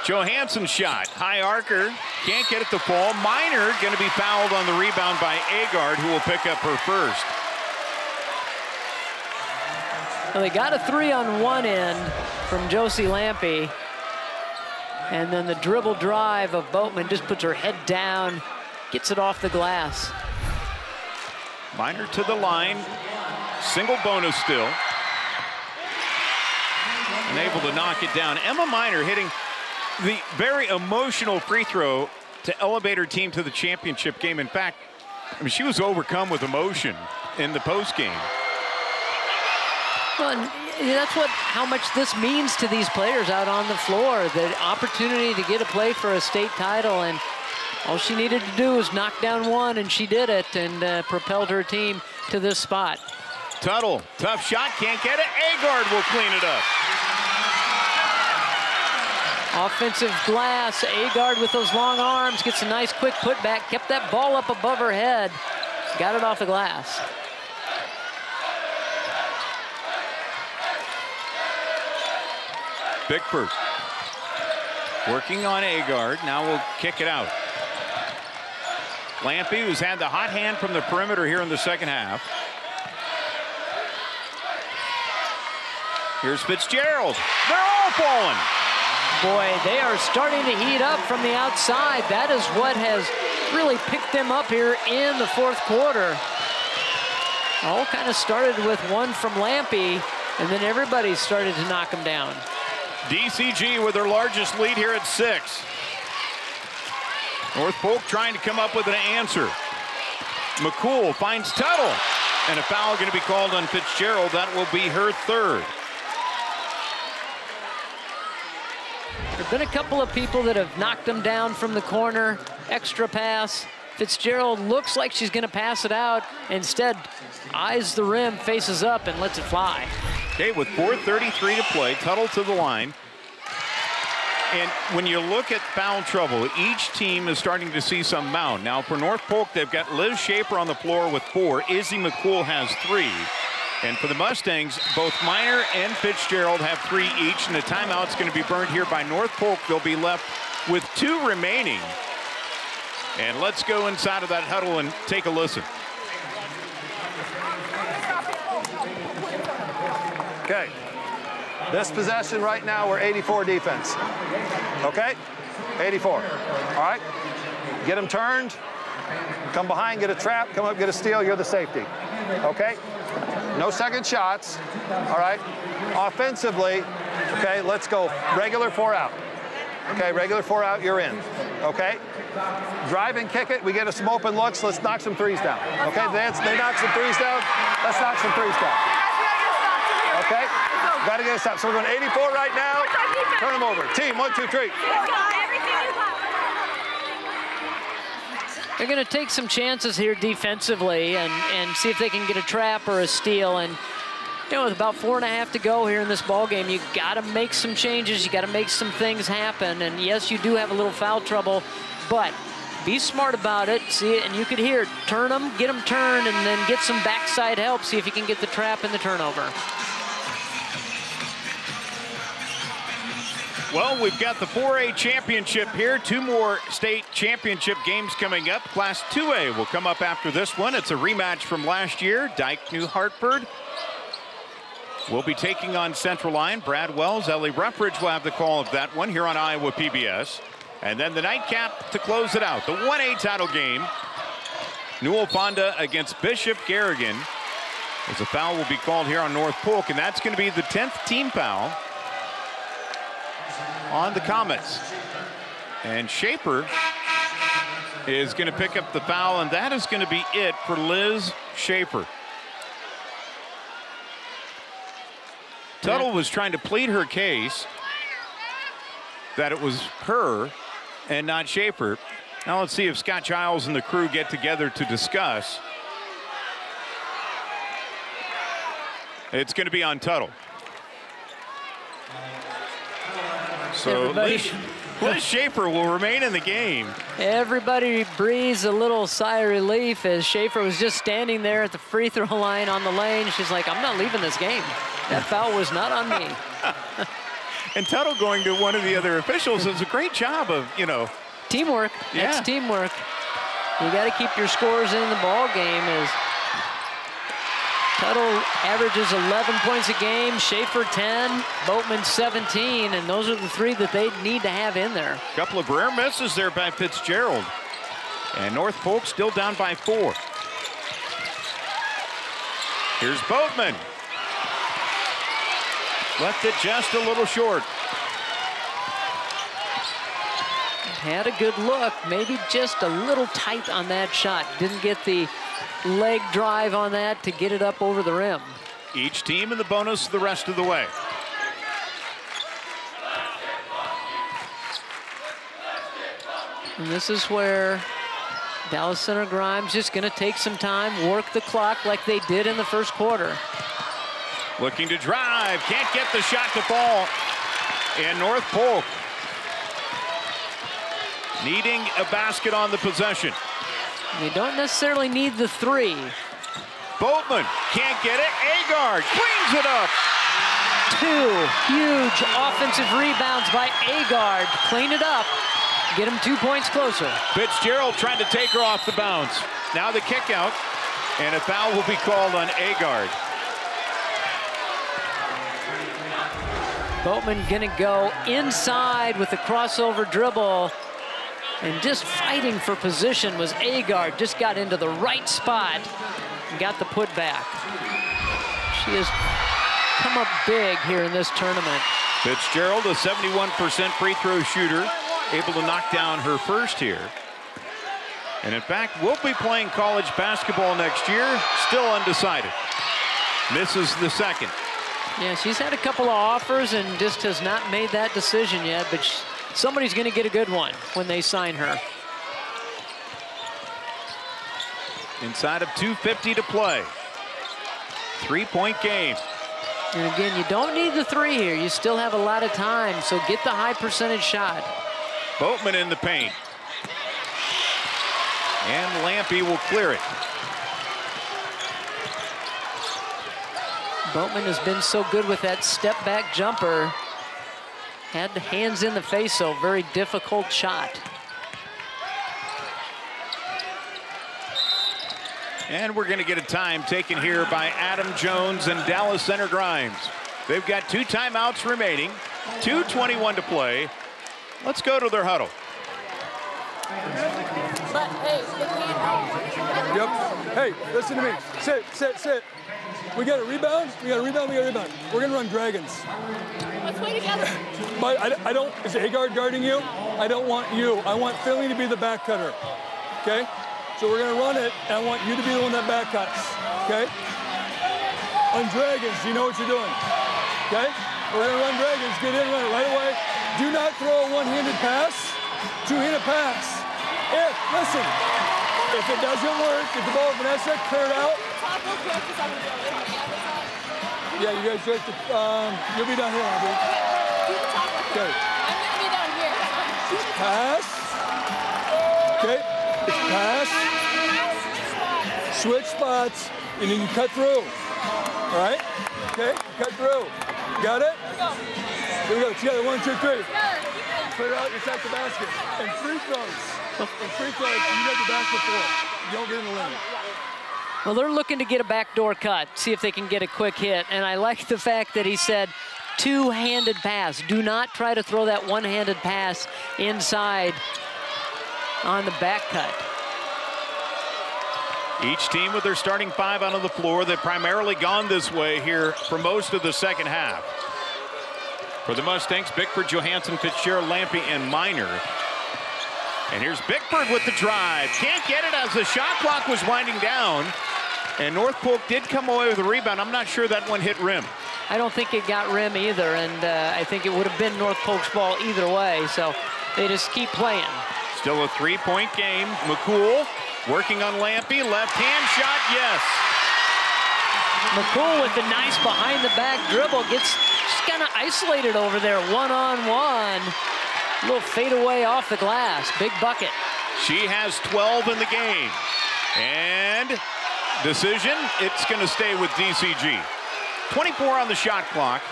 S4: Johansson's shot, high arcer, can't get it to fall. Minor going to be fouled on the rebound by Agard, who will pick up her first.
S5: Well, they got a 3 on one end from Josie Lampe. And then the dribble drive of Boatman just puts her head down, gets it off the glass.
S4: Minor to the line, single bonus still. And able to knock it down. Emma Minor hitting the very emotional free throw to elevate her team to the championship game. In fact, I mean, she was overcome with emotion in the postgame.
S5: Well, that's how much this means to these players out on the floor, the opportunity to get a play for a state title, and all she needed to do was knock down one, and she did it, and propelled her team to this spot.
S4: Tuttle, tough shot, can't get it. Agard will clean it up.
S5: Offensive glass, Agard with those long arms, gets a nice quick putback, kept that ball up above her head, got it off the glass.
S4: Bickford working on Agard, now we'll kick it out. Lampe, who's had the hot hand from the perimeter here in the second half. Here's Fitzgerald, they're all falling.
S5: Boy, they are starting to heat up from the outside. That is what has really picked them up here in the fourth quarter. All kind of started with one from Lampe, and then everybody started to knock them down.
S4: DCG with their largest lead here at 6. North Polk trying to come up with an answer. McCool finds Tuttle, and a foul going to be called on Fitzgerald. That will be her third.
S5: There have been a couple of people that have knocked them down from the corner. Extra pass. Fitzgerald looks like she's going to pass it out. Instead, eyes the rim, faces up, and lets it fly.
S4: Okay, with 4:33 to play, Tuttle to the line. And when you look at foul trouble, each team is starting to see some mount. Now, for North Polk, they've got Liz Schaefer on the floor with 4. Izzy McCool has 3. And for the Mustangs, both Miner and Fitzgerald have 3 each, and the timeout's going to be burned here by North Polk. They'll be left with 2 remaining. And let's go inside of that huddle and take a listen.
S21: Okay. This possession right now, we're 84 defense. Okay? 84. All right? Get them turned. Come behind, get a trap. Come up, get a steal. You're the safety. Okay? No second shots. All right? Offensively, okay, let's go regular 4 out. Okay, regular 4 out, you're in. Okay? Drive and kick it. We get us some open looks. Let's knock some threes down. Okay? They knock some threes down. Let's knock some threes down. Okay? Got to get us up. So we're going 84 right now. Turn them over. Team, 1, 2, 3.
S5: They're going to take some chances here defensively and see if they can get a trap or a steal. And, you know, with about 4.5 to go here in this ball game, you got to make some changes. You got to make some things happen. And, yes, you do have a little foul trouble, but be smart about it. See it, and you could hear it. Turn them, get them turned, and then get some backside help. See if you can get the trap and the turnover.
S4: Well, we've got the 4A championship here. 2 more state championship games coming up. Class 2A will come up after this one. It's a rematch from last year. Dyke New Hartford will be taking on Central Line. Brad Wells, Ellie Ruffridge will have the call of that one here on Iowa PBS. And then the nightcap to close it out. The 1A title game. Newell Fonda against Bishop Garrigan. As a foul will be called here on North Polk, and that's going to be the 10th team foul on the Comets. And Schaefer is going to pick up the foul, and that is going to be it for Liz Schaefer. Tuttle was trying to plead her case that it was her and not Schaefer. Now let's see if Scott Giles and the crew get together to discuss. It's going to be on Tuttle. So Liz Schaefer will remain in the game.
S5: Everybody breathes a little sigh of relief as Schaefer was just standing there at the free throw line on the lane. She's like, I'm not leaving this game. That foul was not on me.
S4: And Tuttle going to one of the other officials is a great job of, you know.
S5: Teamwork.
S4: Yeah.
S5: That's teamwork. You got to keep your scores in the ball game. As Tuttle averages 11 points a game, Schaefer 10, Boatman 17, and those are the 3 that they need to have in there.
S4: A couple of rare misses there by Fitzgerald. And North Polk still down by 4. Here's Boatman. Left it just a little short.
S5: Had a good look, maybe just a little tight on that shot. Didn't get the leg drive on that to get it up over the rim.
S4: Each team in the bonus the rest of the way.
S5: And this is where Dallas Center Grimes just going to take some time, work the clock like they did in the first quarter.
S4: Looking to drive, can't get the shot to fall. And North Polk needing a basket on the possession.
S5: They don't necessarily need the 3.
S4: Boatman can't get it. Agard cleans it up.
S5: 2 huge offensive rebounds by Agard. Clean it up. Get him 2 points closer.
S4: Fitzgerald trying to take her off the bounce. Now the kick out, and a foul will be called on Agard.
S5: Boatman gonna go inside with the crossover dribble. And just fighting for position was Agard. Just got into the right spot and got the putback. She has come up big here in this tournament.
S4: Fitzgerald, a 71% free throw shooter, able to knock down her first here. And in fact, will be playing college basketball next year, still undecided. Misses the second.
S5: Yeah, she's had a couple of offers and just has not made that decision yet, but somebody's going to get a good one when they sign her.
S4: Inside of 2:50 to play. 3-point game.
S5: And again, you don't need the 3 here. You still have a lot of time, so get the high percentage shot.
S4: Boatman in the paint. And Lampe will clear it.
S5: Boatman has been so good with that step-back jumper. Had the hands in the face, so very difficult shot.
S4: And we're going to get a time taken here by Adam Jones and Dallas Center Grimes. They've got 2 timeouts remaining, 2:21 to play. Let's go to their huddle.
S2: Yep. Hey, listen to me. Sit, sit, sit. We got a rebound. We got a rebound. We got a rebound. We're going to run Dragons.
S3: Let's play together.
S2: But I don't, is Agard guarding you? I don't want you. I want Finley to be the back cutter. Okay? So we're going to run it, and I want you to be the one that back cuts. Okay? On Dragons, you know what you're doing. Okay? We're going to run Dragons. Get in, run it right away. Do not throw a one-handed pass. Two-handed pass. Listen, if it doesn't work, if the ball is Vanessa, clear it out. Yeah, you guys just, you'll be down here, Andrew. Okay.
S3: I'm going to be down here.
S2: Pass. Okay. Pass. Switch spots, and then you cut through. All right? Okay, cut through. Got it? Here we go. Together, 1, 2, 3. Clear out, you attack the basket. And free throws. And free throws, you got the basket for. You don't get in the lane.
S5: Well, they're looking to get a backdoor cut, see if they can get a quick hit. And I like the fact that he said two-handed pass. Do not try to throw that one-handed pass inside on the back cut.
S4: Each team with their starting 5 out on the floor. They've primarily gone this way here for most of the second half. For the Mustangs, Bickford, Johansson, Fitzgerald, Lampe, and Minor. And here's Bickford with the drive. Can't get it as the shot clock was winding down. And North Polk did come away with a rebound. I'm not sure that one hit rim.
S5: I don't think it got rim either, and I think it would have been North Polk's ball either way, so they just keep playing.
S4: Still a three-point game. McCool working on Lampe. Left-hand shot, yes.
S5: McCool with the nice behind-the-back dribble. Gets just kind of isolated over there, one-on-one. A little fadeaway off the glass. Big bucket.
S4: She has 12 in the game. And decision, it's going to stay with DCG. 24 on the shot clock.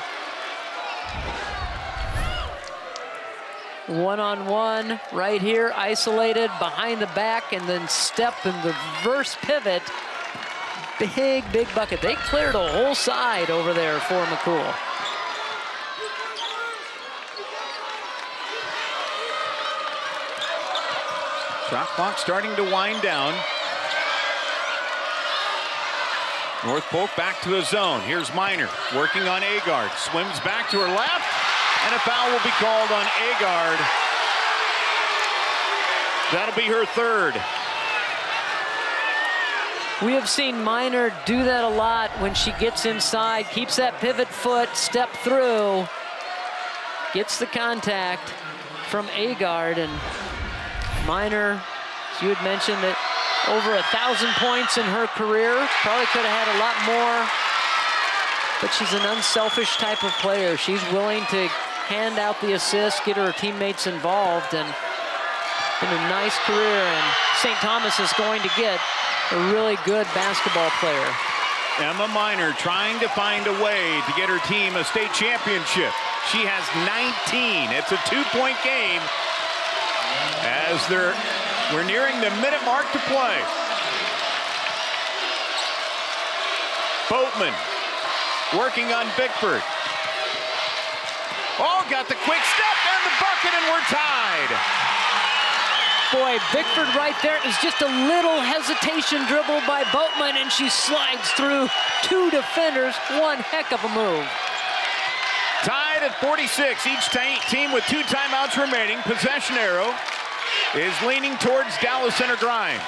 S5: One-on-one right here, isolated behind the back, and then step and reverse pivot. Big, big bucket. They cleared a whole side over there for McCool.
S4: Shot clock starting to wind down. North Polk back to the zone. Here's Minor working on Agard. Swims back to her left, and a foul will be called on Agard. That'll be her third.
S5: We have seen Minor do that a lot when she gets inside, keeps that pivot foot, step through, gets the contact from Agard, and Minor, as you had mentioned, that over 1,000 points in her career. Probably could have had a lot more, but she's an unselfish type of player. She's willing to hand out the assists, get her teammates involved, and been a nice career. And St. Thomas is going to get a really good basketball player.
S4: Emma Minor trying to find a way to get her team a state championship. She has 19. It's a 2-point game as we're nearing the minute mark to play. Boatman working on Bickford. Oh, got the quick step and the bucket, and we're tied.
S5: Boy, Bickford right there is just a little hesitation dribble by Boatman, and she slides through 2 defenders. One heck of a move.
S4: Tied at 46. Each team with 2 timeouts remaining. Possession arrow is leaning towards Dallas Center Grimes.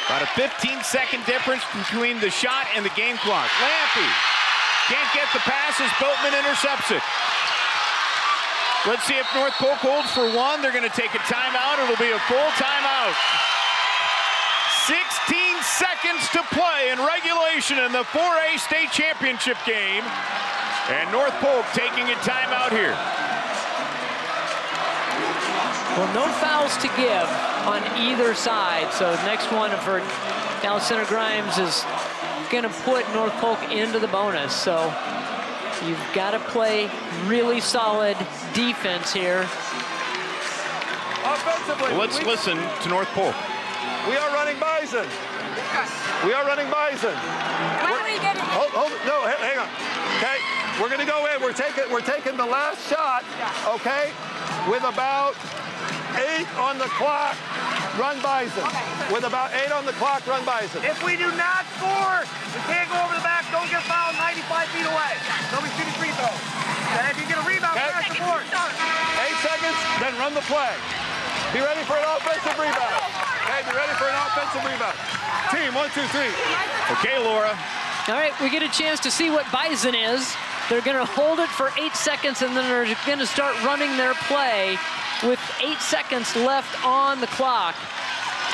S4: About a 15-second difference between the shot and the game clock. Lampe can't get the pass as Boatman intercepts it. Let's see if North Polk holds for one. They're going to take a timeout. It'll be a full timeout. 16 seconds to play in regulation in the 4A state championship game. And North Polk taking a timeout here.
S5: Well, no fouls to give on either side. So the next one for Dallas Center Grimes is going to put North Polk into the bonus. So you've got to play really solid defense here.
S21: Offensively.
S4: Let's listen to North Polk.
S21: We are running Bison. We are running Bison. No, hang on. Okay, we're going to go in. We're taking the last shot. Okay, with about 8 on the clock. Run Bison. With about 8 on the clock, run Bison.
S6: If we do not score, we can't go over the back. Don't get fouled 95 feet away. Nobody shoot a free throw. And if you get a rebound, pass the board.
S21: 8 seconds, then run the play. Be ready for an offensive rebound. Okay, be ready for an offensive rebound. Team, 1, 2, 3.
S4: Okay, Laura.
S5: All right, we get a chance to see what Bison is. They're going to hold it for 8 seconds, and then they're going to start running their play with 8 seconds left on the clock.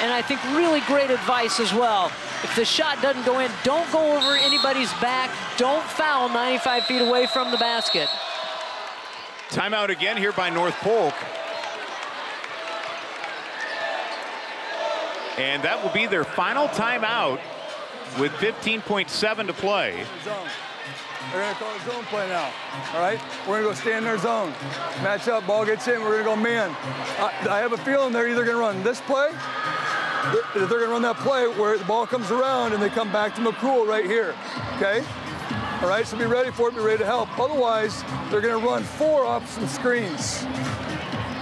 S5: And I think really great advice as well. If the shot doesn't go in, don't go over anybody's back. Don't foul 95 feet away from the basket.
S4: Timeout again here by North Polk. And that will be their final timeout with 15.7 to play.
S2: They're going to call a zone play now. All right? We're going to go stay in their zone. Match up, ball gets in, we're going to go man. I have a feeling they're either going to run this play, they're going to run that play where the ball comes around and they come back to McCool right here. Okay? All right, so be ready for it, be ready to help. Otherwise, they're going to run 4 off some screens.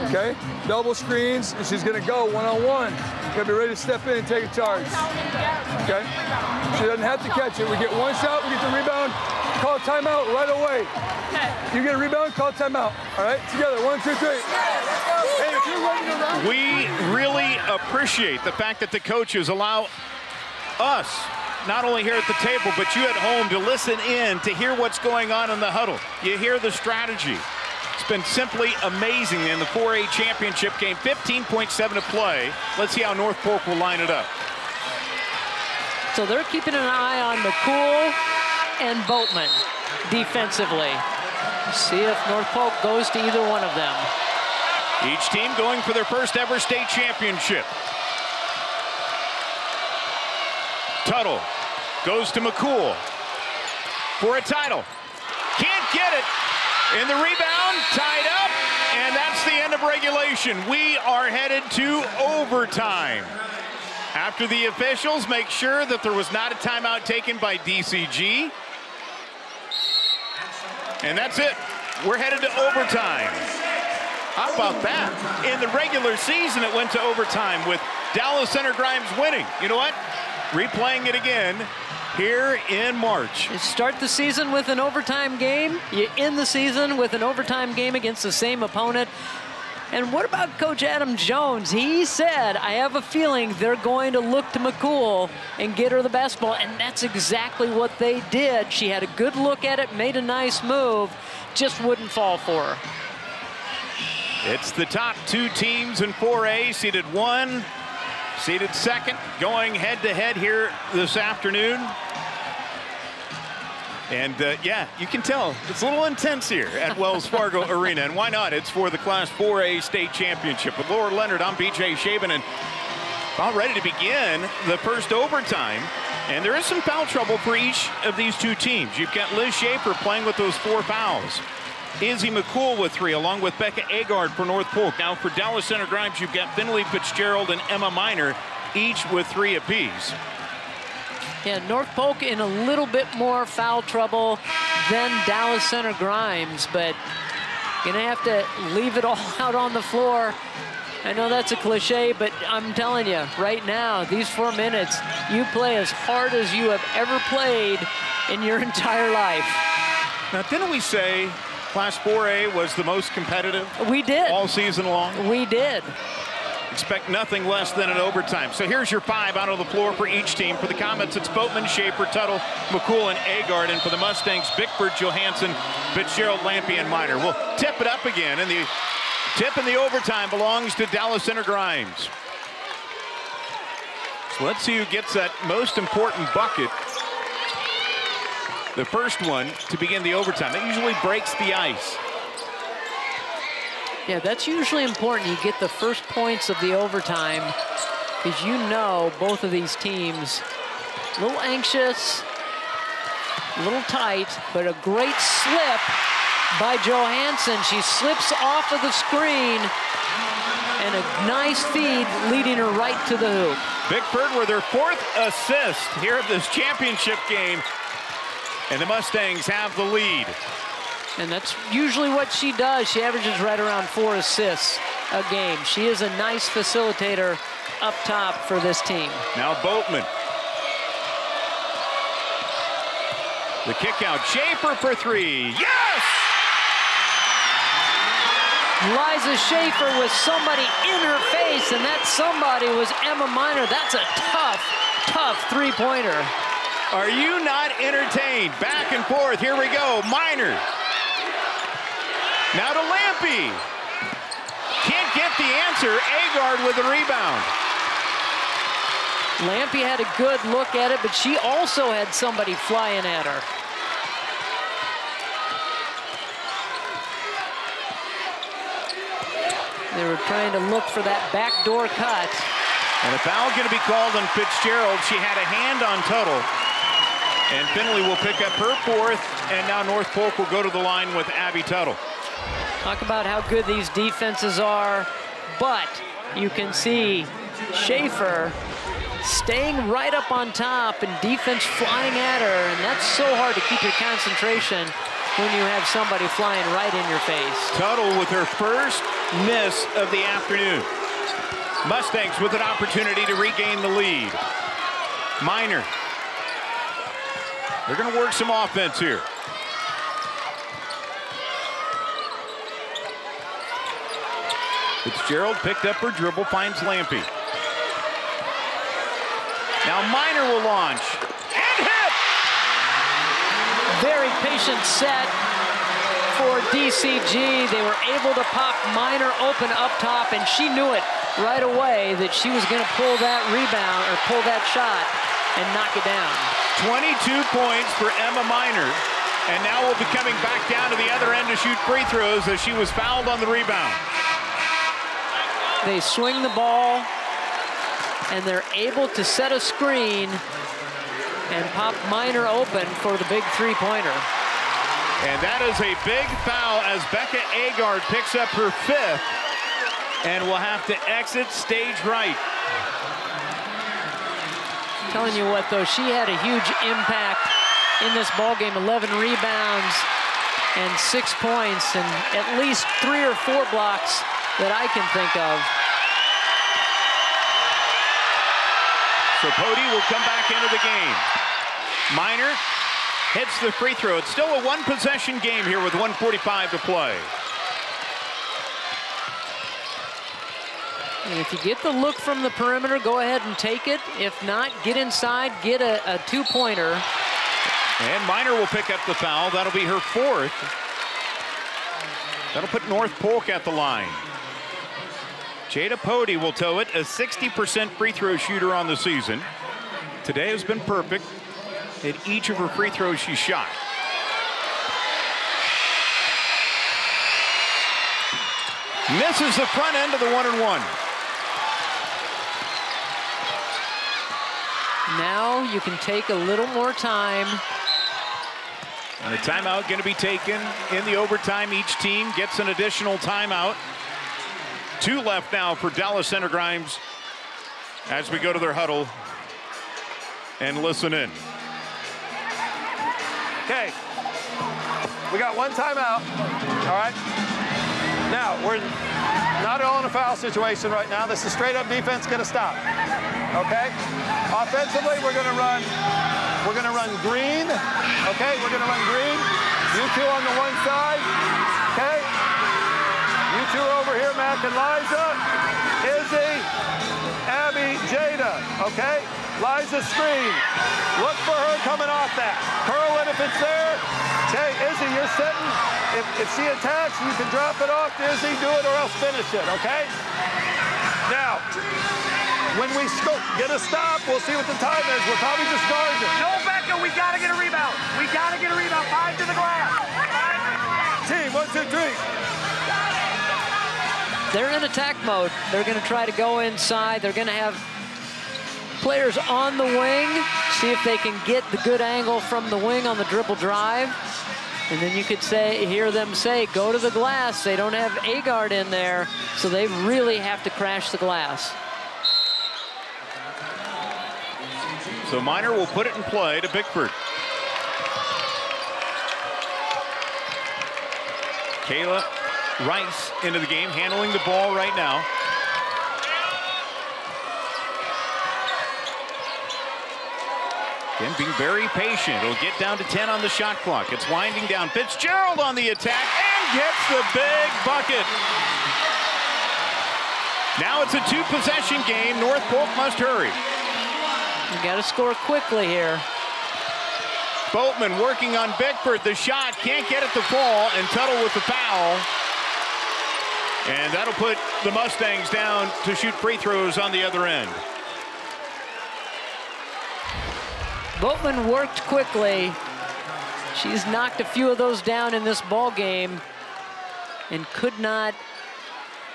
S2: Okay? Double screens, and she's going to go one-on-one. You got to be ready to step in and take a charge. Okay? She doesn't have to catch it. We get one shot, we get the rebound, call timeout right away. You get a rebound, call timeout. All right? Together, 1, 2, 3. Hey, if you're running around.
S4: We really appreciate the fact that the coaches allow us, not only here at the table, but you at home, to listen in, to hear what's going on in the huddle. You hear the strategy. It's been simply amazing in the 4A championship game. 15.7 to play. Let's see how North Polk will line it up.
S5: So they're keeping an eye on McCool and Boatman defensively. See if North Polk goes to either one of them.
S4: Each team going for their first ever state championship. Tuttle goes to McCool for a title. Can't get it. In the rebound, tied up, and that's the end of regulation. We are headed to overtime. After the officials make sure that there was not a timeout taken by DCG. And that's it. We're headed to overtime. How about that? In the regular season, it went to overtime with Dallas Center Grimes winning. You know what? Replaying it again here in March.
S5: You start the season with an overtime game. You end the season with an overtime game against the same opponent. And what about Coach Adam Jones? He said, I have a feeling they're going to look to McCool and get her the basketball. And that's exactly what they did. She had a good look at it, made a nice move, just wouldn't fall for her.
S4: It's the top 2 teams in 4A, seeded 1. Seeded 2nd, going head-to-head here this afternoon. And yeah, you can tell it's a little intense here at Wells Fargo Arena. And why not? It's for the Class 4A state championship. With Laura Leonard, I'm BJ Shaban, and about ready to begin the first overtime. And there is some foul trouble for each of these 2 teams. You've got Liz Schaefer playing with those 4 fouls. Izzy McCool with 3, along with Becca Agard for North Polk. Now for Dallas Center Grimes, you've got Finley Fitzgerald and Emma Miner, each with 3 apiece.
S5: Yeah, North Polk in a little bit more foul trouble than Dallas Center Grimes, but gonna have to leave it all out on the floor. I know that's a cliche, but I'm telling you, right now, these 4 minutes, you play as hard as you have ever played in your entire life.
S4: Now, didn't we say Class 4A was the most competitive?
S5: We did.
S4: All season long?
S5: We did.
S4: Expect nothing less than an overtime. So here's your 5 out on the floor for each team. For the Comets, it's Boatman, Schaefer, Tuttle, McCool, and Agard. And for the Mustangs, Bickford, Johansson, Fitzgerald, Lampy, and Miner. We'll tip it up again, and the tip in the overtime belongs to Dallas Center Grimes. Let's see who gets that most important bucket. The first one to begin the overtime. That usually breaks the ice.
S5: Yeah, that's usually important. You get the first points of the overtime because you know both of these teams a little anxious, a little tight, but a great slip by Johansson. She slips off of the screen and a nice feed leading her right to the hoop.
S4: Bickford with her 4th assist here of this championship game. And the Mustangs have the lead.
S5: And that's usually what she does. She averages right around 4 assists a game. She is a nice facilitator up top for this team.
S4: Now Boatman. The kick out. Schaefer for 3. Yes!
S5: Liza Schaefer with somebody in her face, and that somebody was Emma Miner. That's a tough, tough three-pointer.
S4: Are you not entertained? Back and forth. Here we go. Miner. Now to Lampy. Can't get the answer. Agard with the rebound.
S5: Lampy had a good look at it, but she also had somebody flying at her. They were trying to look for that backdoor cut.
S4: And a foul going to be called on Fitzgerald. She had a hand on Tuttle. And Finley will pick up her 4th, and now North Polk will go to the line with Abby Tuttle.
S5: Talk about how good these defenses are, but you can see Schaefer staying right up on top and defense flying at her, and that's so hard to keep your concentration when you have somebody flying right in your face.
S4: Tuttle with her first miss of the afternoon. Mustangs with an opportunity to regain the lead. Miner. They're going to work some offense here. Fitzgerald picked up her dribble, finds Lampy. Now Miner will launch. And hit!
S5: Very patient set for DCG. They were able to pop Miner open up top, and she knew it right away that she was going to pull that rebound or pull that shot and knock it down.
S4: 22 points for Emma Miner, and now we'll be coming back down to the other end to shoot free throws as she was fouled on the rebound.
S5: They swing the ball, and they're able to set a screen and pop Miner open for the big three-pointer.
S4: And that is a big foul as Becca Agard picks up her 5th and will have to exit stage right.
S5: Telling you what, though, she had a huge impact in this ballgame. 11 rebounds and 6 points, and at least 3 or 4 blocks that I can think of.
S4: So Pody will come back into the game. Miner hits the free throw. It's still a 1-possession game here with 1:45 to play.
S5: And if you get the look from the perimeter, go ahead and take it. If not, get inside, get a 2-pointer.
S4: And Miner will pick up the foul. That'll be her 4th. That'll put North Polk at the line. Jada Pody will tow it, a 60% free throw shooter on the season. Today has been perfect at each of her free throws she shot. Misses the front end of the 1-and-1.
S5: Now you can take a little more time.
S4: And a timeout going to be taken in the overtime. Each team gets an additional timeout. 2 left now for Dallas Center Grimes as we go to their huddle and listen in.
S21: Okay, we got 1 timeout, all right? Now, we're not all in a foul situation right now. This is straight up defense gonna stop, okay? Offensively, we're gonna run green, okay? We're gonna run green. You 2 on the one side, okay? You 2 over here, Mac and Liza, Izzy, Abby, Jada, okay? Liza screen. Look for her coming off that. Curl it if it's there. Okay, Izzy, you're sitting. If she attacks, you can drop it off to Izzy, do it, or else finish it, okay? Now, When we get a stop, we'll see what the time is. We'll probably just guard it.
S6: No, Becca, we got to get a rebound. We got to get a rebound. 5 to the glass.
S2: Team, 1, 2, 3.
S5: They're in attack mode. They're going to try to go inside. They're going to have players on the wing, see if they can get the good angle from the wing on the dribble drive. And then you could hear them say, go to the glass. They don't have Agard in there, so they really have to crash the glass.
S4: So Minor will put it in play to Bickford. Kayla Rice into the game, handling the ball right now. Again, being very patient. It'll get down to 10 on the shot clock. It's winding down. Fitzgerald on the attack and gets the big bucket. Now it's a 2-possession game. North Polk must hurry.
S5: You got to score quickly here.
S4: Boatman working on Bickford. The shot can't get it to fall, and Tuttle with the foul. And that'll put the Mustangs down to shoot free throws on the other end.
S5: Boatman worked quickly. She's knocked a few of those down in this ball game and could not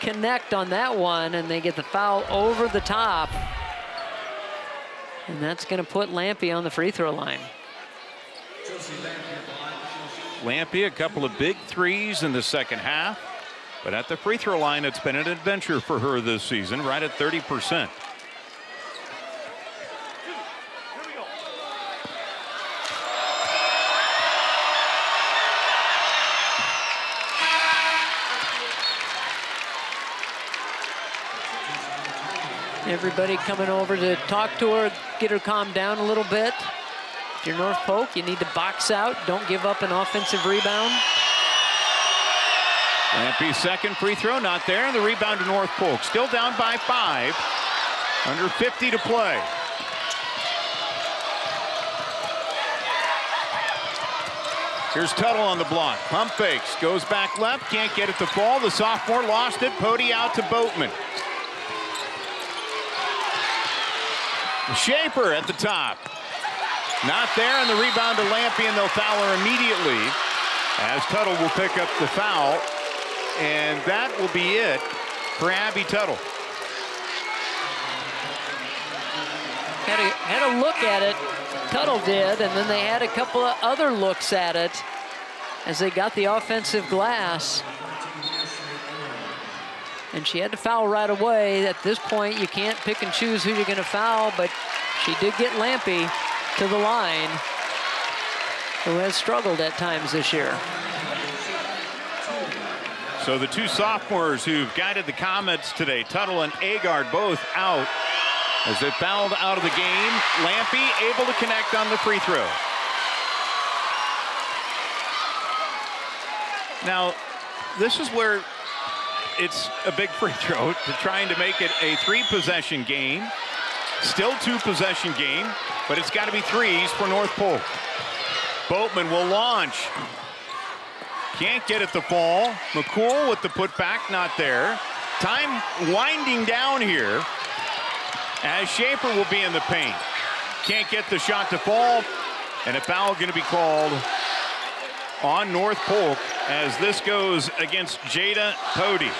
S5: connect on that one, and they get the foul over the top. And that's going to put Lampe on the free throw line.
S4: Lampe, a couple of big threes in the second half, but at the free throw line, it's been an adventure for her this season, right at 30%.
S5: Everybody coming over to talk to her, get her calmed down a little bit. If you're North Polk, you need to box out. Don't give up an offensive rebound.
S4: Lampe's second free throw, not there, and the rebound to North Polk. Still down by 5. Under 50 to play. Here's Tuttle on the block. Pump fakes, goes back left, can't get it to fall. The sophomore lost it. Pody out to Boatman. Schaefer at the top. Not there, and the rebound to Lampe, and they'll foul her immediately as Tuttle will pick up the foul. And that will be it for Abby Tuttle.
S5: Had a look at it, Tuttle did, and then they had a couple of other looks at it as they got the offensive glass. And she had to foul right away. At this point, you can't pick and choose who you're going to foul, but she did get Lampe to the line, who has struggled at times this year.
S4: So the two sophomores who've guided the Comets today, Tuttle and Agard, both out as they fouled out of the game. Lampe able to connect on the free throw. Now, this is where it's a big free throw to trying to make it a 3-possession game. Still 2-possession game, but it's got to be 3s for North Polk. Boatman will launch. Can't get it to fall. McCool with the putback, not there. Time winding down here as Schaefer will be in the paint. Can't get the shot to fall, and a foul going to be called on North Polk as this goes against Jada Pody.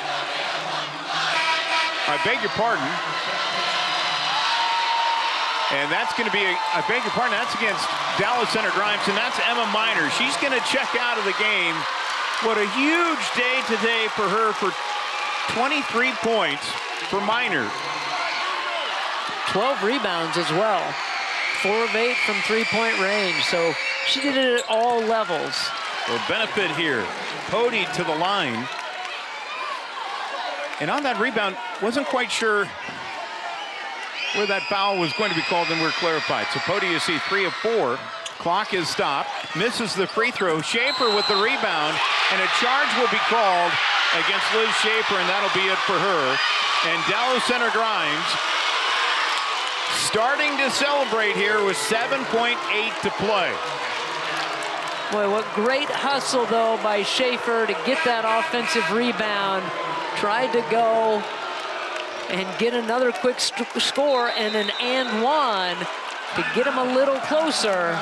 S4: I beg your pardon. And that's going to be, I beg your pardon, that's against Dallas Center Grimes, and that's Emma Minor. She's going to check out of the game. What a huge day today for her for 23 points for Minor.
S5: 12 rebounds as well. 4 of 8 from three-point range, so she did it at all levels.
S4: Well, benefit here. Pody to the line. And on that rebound, wasn't quite sure where that foul was going to be called, and we're clarified. So Pody, you see 3 of 4. Clock is stopped. Misses the free throw. Schaefer with the rebound, and a charge will be called against Liz Schaefer, and that'll be it for her. And Dallas Center Grimes starting to celebrate here with 7.8 to play.
S5: Boy, what great hustle, though, by Schaefer to get that offensive rebound. Tried to go and get another quick score and an and one to get them a little closer.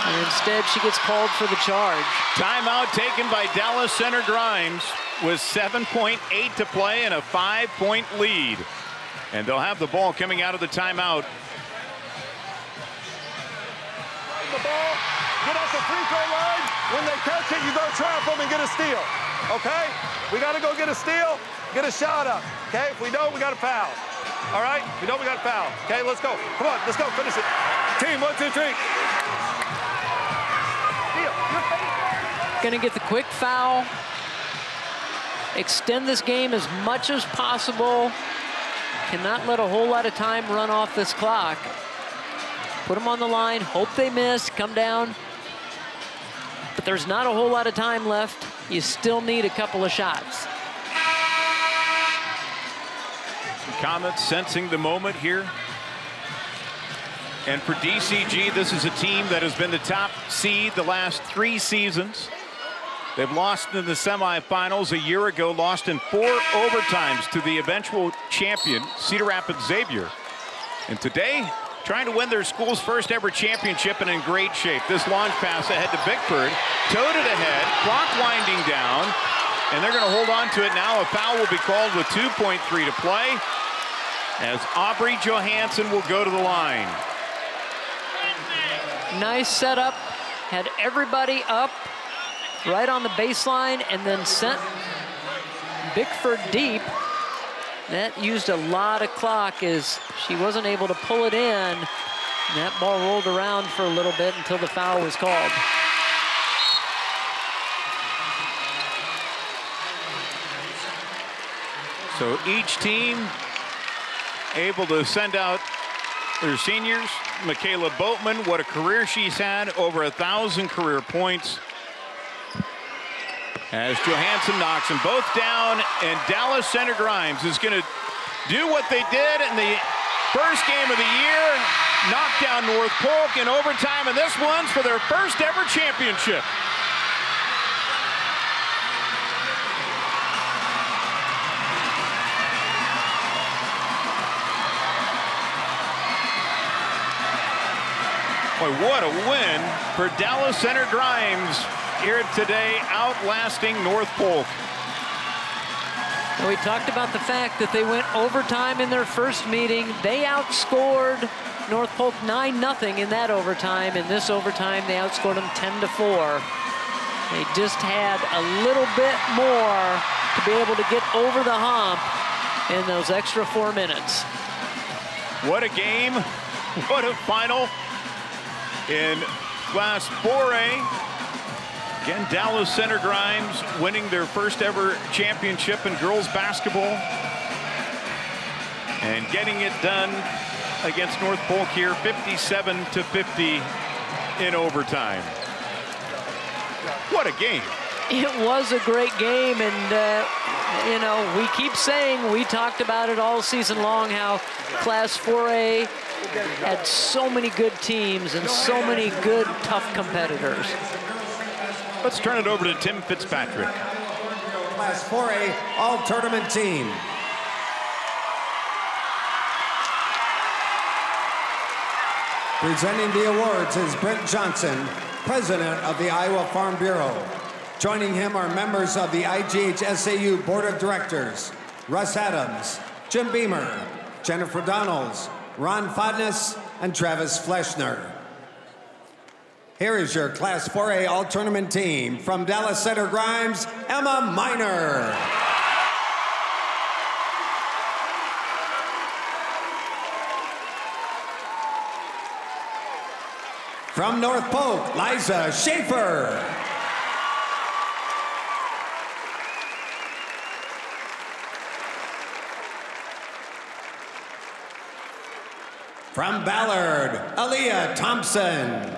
S5: And instead, she gets called for the charge.
S4: Timeout taken by Dallas Center Grimes with 7.8 to play and a 5-point lead. And they'll have the ball coming out of the timeout.
S21: The ball, get at the free throw line. When they catch it, you go trap them and get a steal. Okay? We got to go get a steal, get a shot up. Okay? If we don't, we got to foul. All right? If we don't, we got to foul. Okay? Let's go. Come on, let's go. Finish it. Team, 1, 2, 3.
S5: Going to get the quick foul. Extend this game as much as possible. Cannot let a whole lot of time run off this clock. Put them on the line, hope they miss, come down. But there's not a whole lot of time left. You still need a couple of shots.
S4: Comets sensing the moment here. And for DCG, this is a team that has been the top seed the last 3 seasons. They've lost in the semifinals a year ago, lost in 4 overtimes to the eventual champion, Cedar Rapids Xavier. And today, trying to win their school's first ever championship and in great shape. This launch pass ahead to Bickford, towed it ahead, clock winding down, and they're going to hold on to it now. A foul will be called with 2.3 to play as Aubrey Johansson will go to the line.
S5: Nice setup, had everybody up right on the baseline and then sent Bickford deep. That used a lot of clock as she wasn't able to pull it in. And that ball rolled around for a little bit until the foul was called.
S4: So each team able to send out their seniors. Michaela Boatman, what a career she's had, over 1,000 career points. As Johansson knocks them both down, and Dallas Center Grimes is going to do what they did in the first game of the year, knock down North Polk in overtime, and this one's for their first ever championship. Boy, what a win for Dallas Center Grimes here today, outlasting North Polk.
S5: We talked about the fact that they went overtime in their first meeting. They outscored North Polk 9-0 in that overtime. In this overtime, they outscored them 10-4. They just had a little bit more to be able to get over the hump in those extra 4 minutes.
S4: What a game. What a final in Class 4A. Again, Dallas Center Grimes winning their first ever championship in girls basketball and getting it done against North Polk here, 57-50 in overtime. What a game.
S5: It was a great game, and you know, we keep saying, we talked about it all season long, how Class 4A had so many good teams and so many good, tough competitors.
S4: Let's turn it over to Tim Fitzpatrick.
S9: Class 4A All-Tournament team. Presenting the awards is Brent Johnson, President of the Iowa Farm Bureau. Joining him are members of the IGHSAU Board of Directors, Russ Adams, Jim Beamer, Jennifer Donalds, Ron Fodness, and Travis Fleschner. Here is your Class 4A All-Tournament team. From Dallas Center Grimes, Emma Miner. From North Polk, Liza Schaefer. From Ballard, Aaliyah Thompson.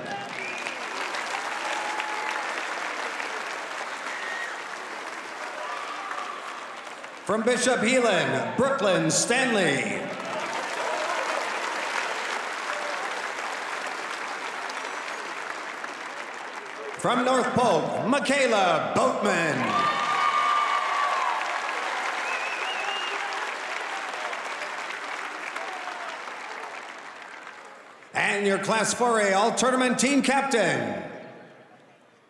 S9: From Bishop Heelan, Brooklyn Stanley. From North Polk, Michaela Boatman. And your Class 4A All-Tournament team captain,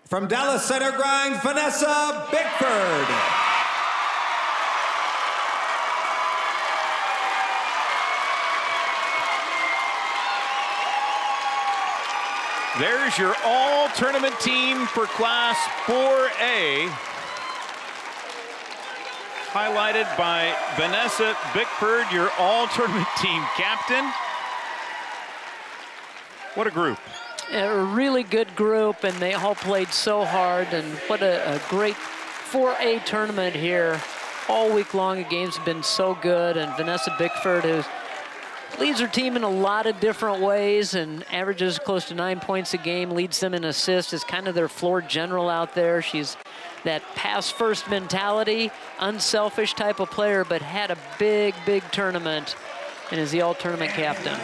S9: from Dallas Center Grimes, Vanessa Bickford.
S4: There's your all-tournament team for Class 4A. Highlighted by Vanessa Bickford, your all-tournament team captain. What a group.
S5: A really good group, and they all played so hard, and what a great 4A tournament here. All week long, the games have been so good, and Vanessa Bickford, who leads her team in a lot of different ways and averages close to 9 points a game, leads them in assists, is kind of their floor general out there. She's that pass-first mentality, unselfish type of player, but had a big, big tournament and is the all-tournament captain.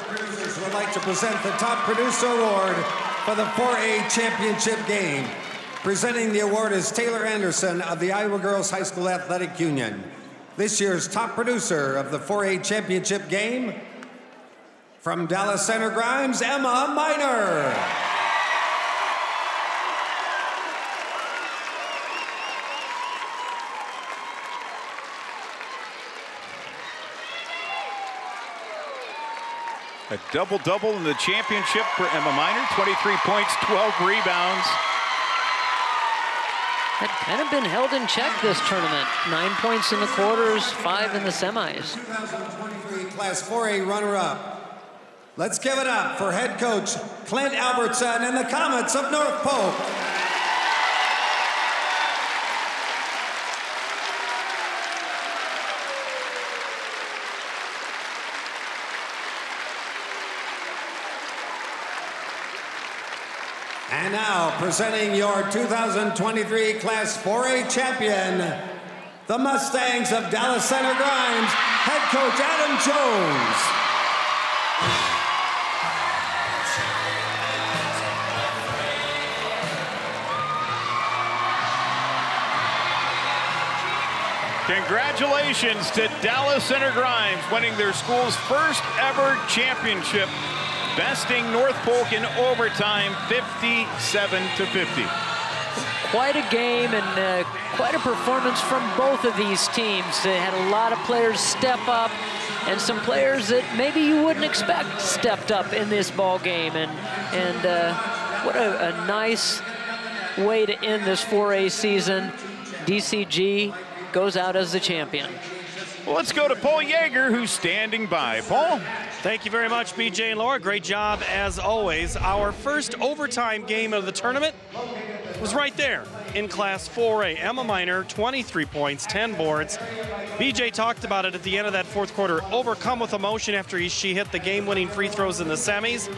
S9: Producers would like to present the Top Producer Award for the 4A Championship game. Presenting the award is Taylor Anderson of the Iowa Girls High School Athletic Union. This year's top producer of the 4A Championship game, from Dallas Center Grimes, Emma Miner.
S4: A double-double in the championship for Emma Miner, 23 points, 12 rebounds.
S5: Had kind of been held in check this tournament. 9 points in the quarters, 5 in the semis.
S9: 2023 Class 4A runner-up. Let's give it up for head coach Clint Albertson and the Comets of North Polk. And now, presenting your 2023 Class 4A champion, the Mustangs of Dallas Center Grimes, head coach Adam Jones.
S4: Congratulations to Dallas Center Grimes, winning their school's first ever championship, besting North Polk in overtime, 57-50.
S5: Quite a game and quite a performance from both of these teams. They had a lot of players step up, and some players that maybe you wouldn't expect stepped up in this ball game. And what a nice way to end this 4A season. DCG goes out as the champion.
S4: Well, let's go to Paul Yeager, who's standing by. Paul?
S1: Thank you very much, BJ and Laura. Great job, as always. Our first overtime game of the tournament was right there in Class 4A. Emma Miner, 23 points, 10 boards. BJ talked about it at the end of that fourth quarter. Overcome with emotion after she hit the game-winning free throws in the semis.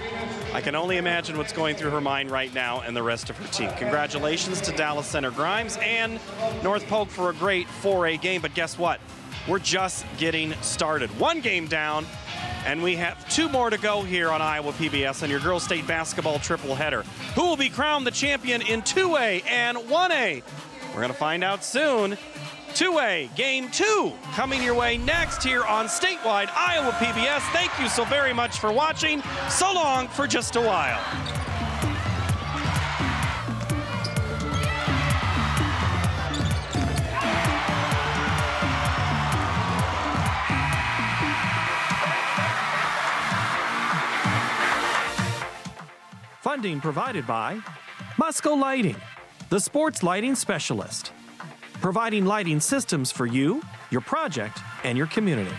S1: I can only imagine what's going through her mind right now and the rest of her team. Congratulations to Dallas Center Grimes and North Polk for a great 4A game. But guess what? We're just getting started. One game down, and we have 2 more to go here on Iowa PBS and your girls state basketball triple header. Who will be crowned the champion in 2A and 1A? We're going to find out soon. 2A, game 2, coming your way next here on statewide Iowa PBS. Thank you so very much for watching. So long for just a while. Funding provided by Musco Lighting, the sports lighting specialist. Providing lighting systems for you, your project, and your community.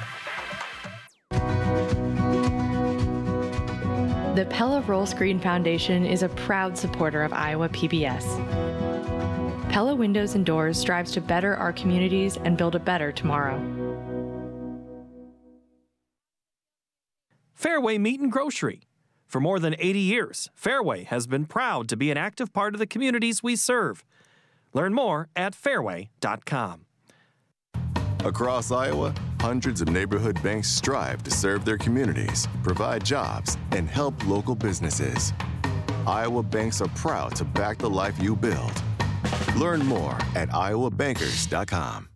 S8: The Pella Roll Screen Foundation is a proud supporter of Iowa PBS. Pella Windows and Doors strives to better our communities and build a better tomorrow.
S1: Fairway Meat and Grocery. For more than 80 years, Fairway has been proud to be an active part of the communities we serve. Learn more at fairway.com.
S22: Across Iowa, hundreds of neighborhood banks strive to serve their communities, provide jobs, and help local businesses. Iowa banks are proud to back the life you build. Learn more at iowabankers.com.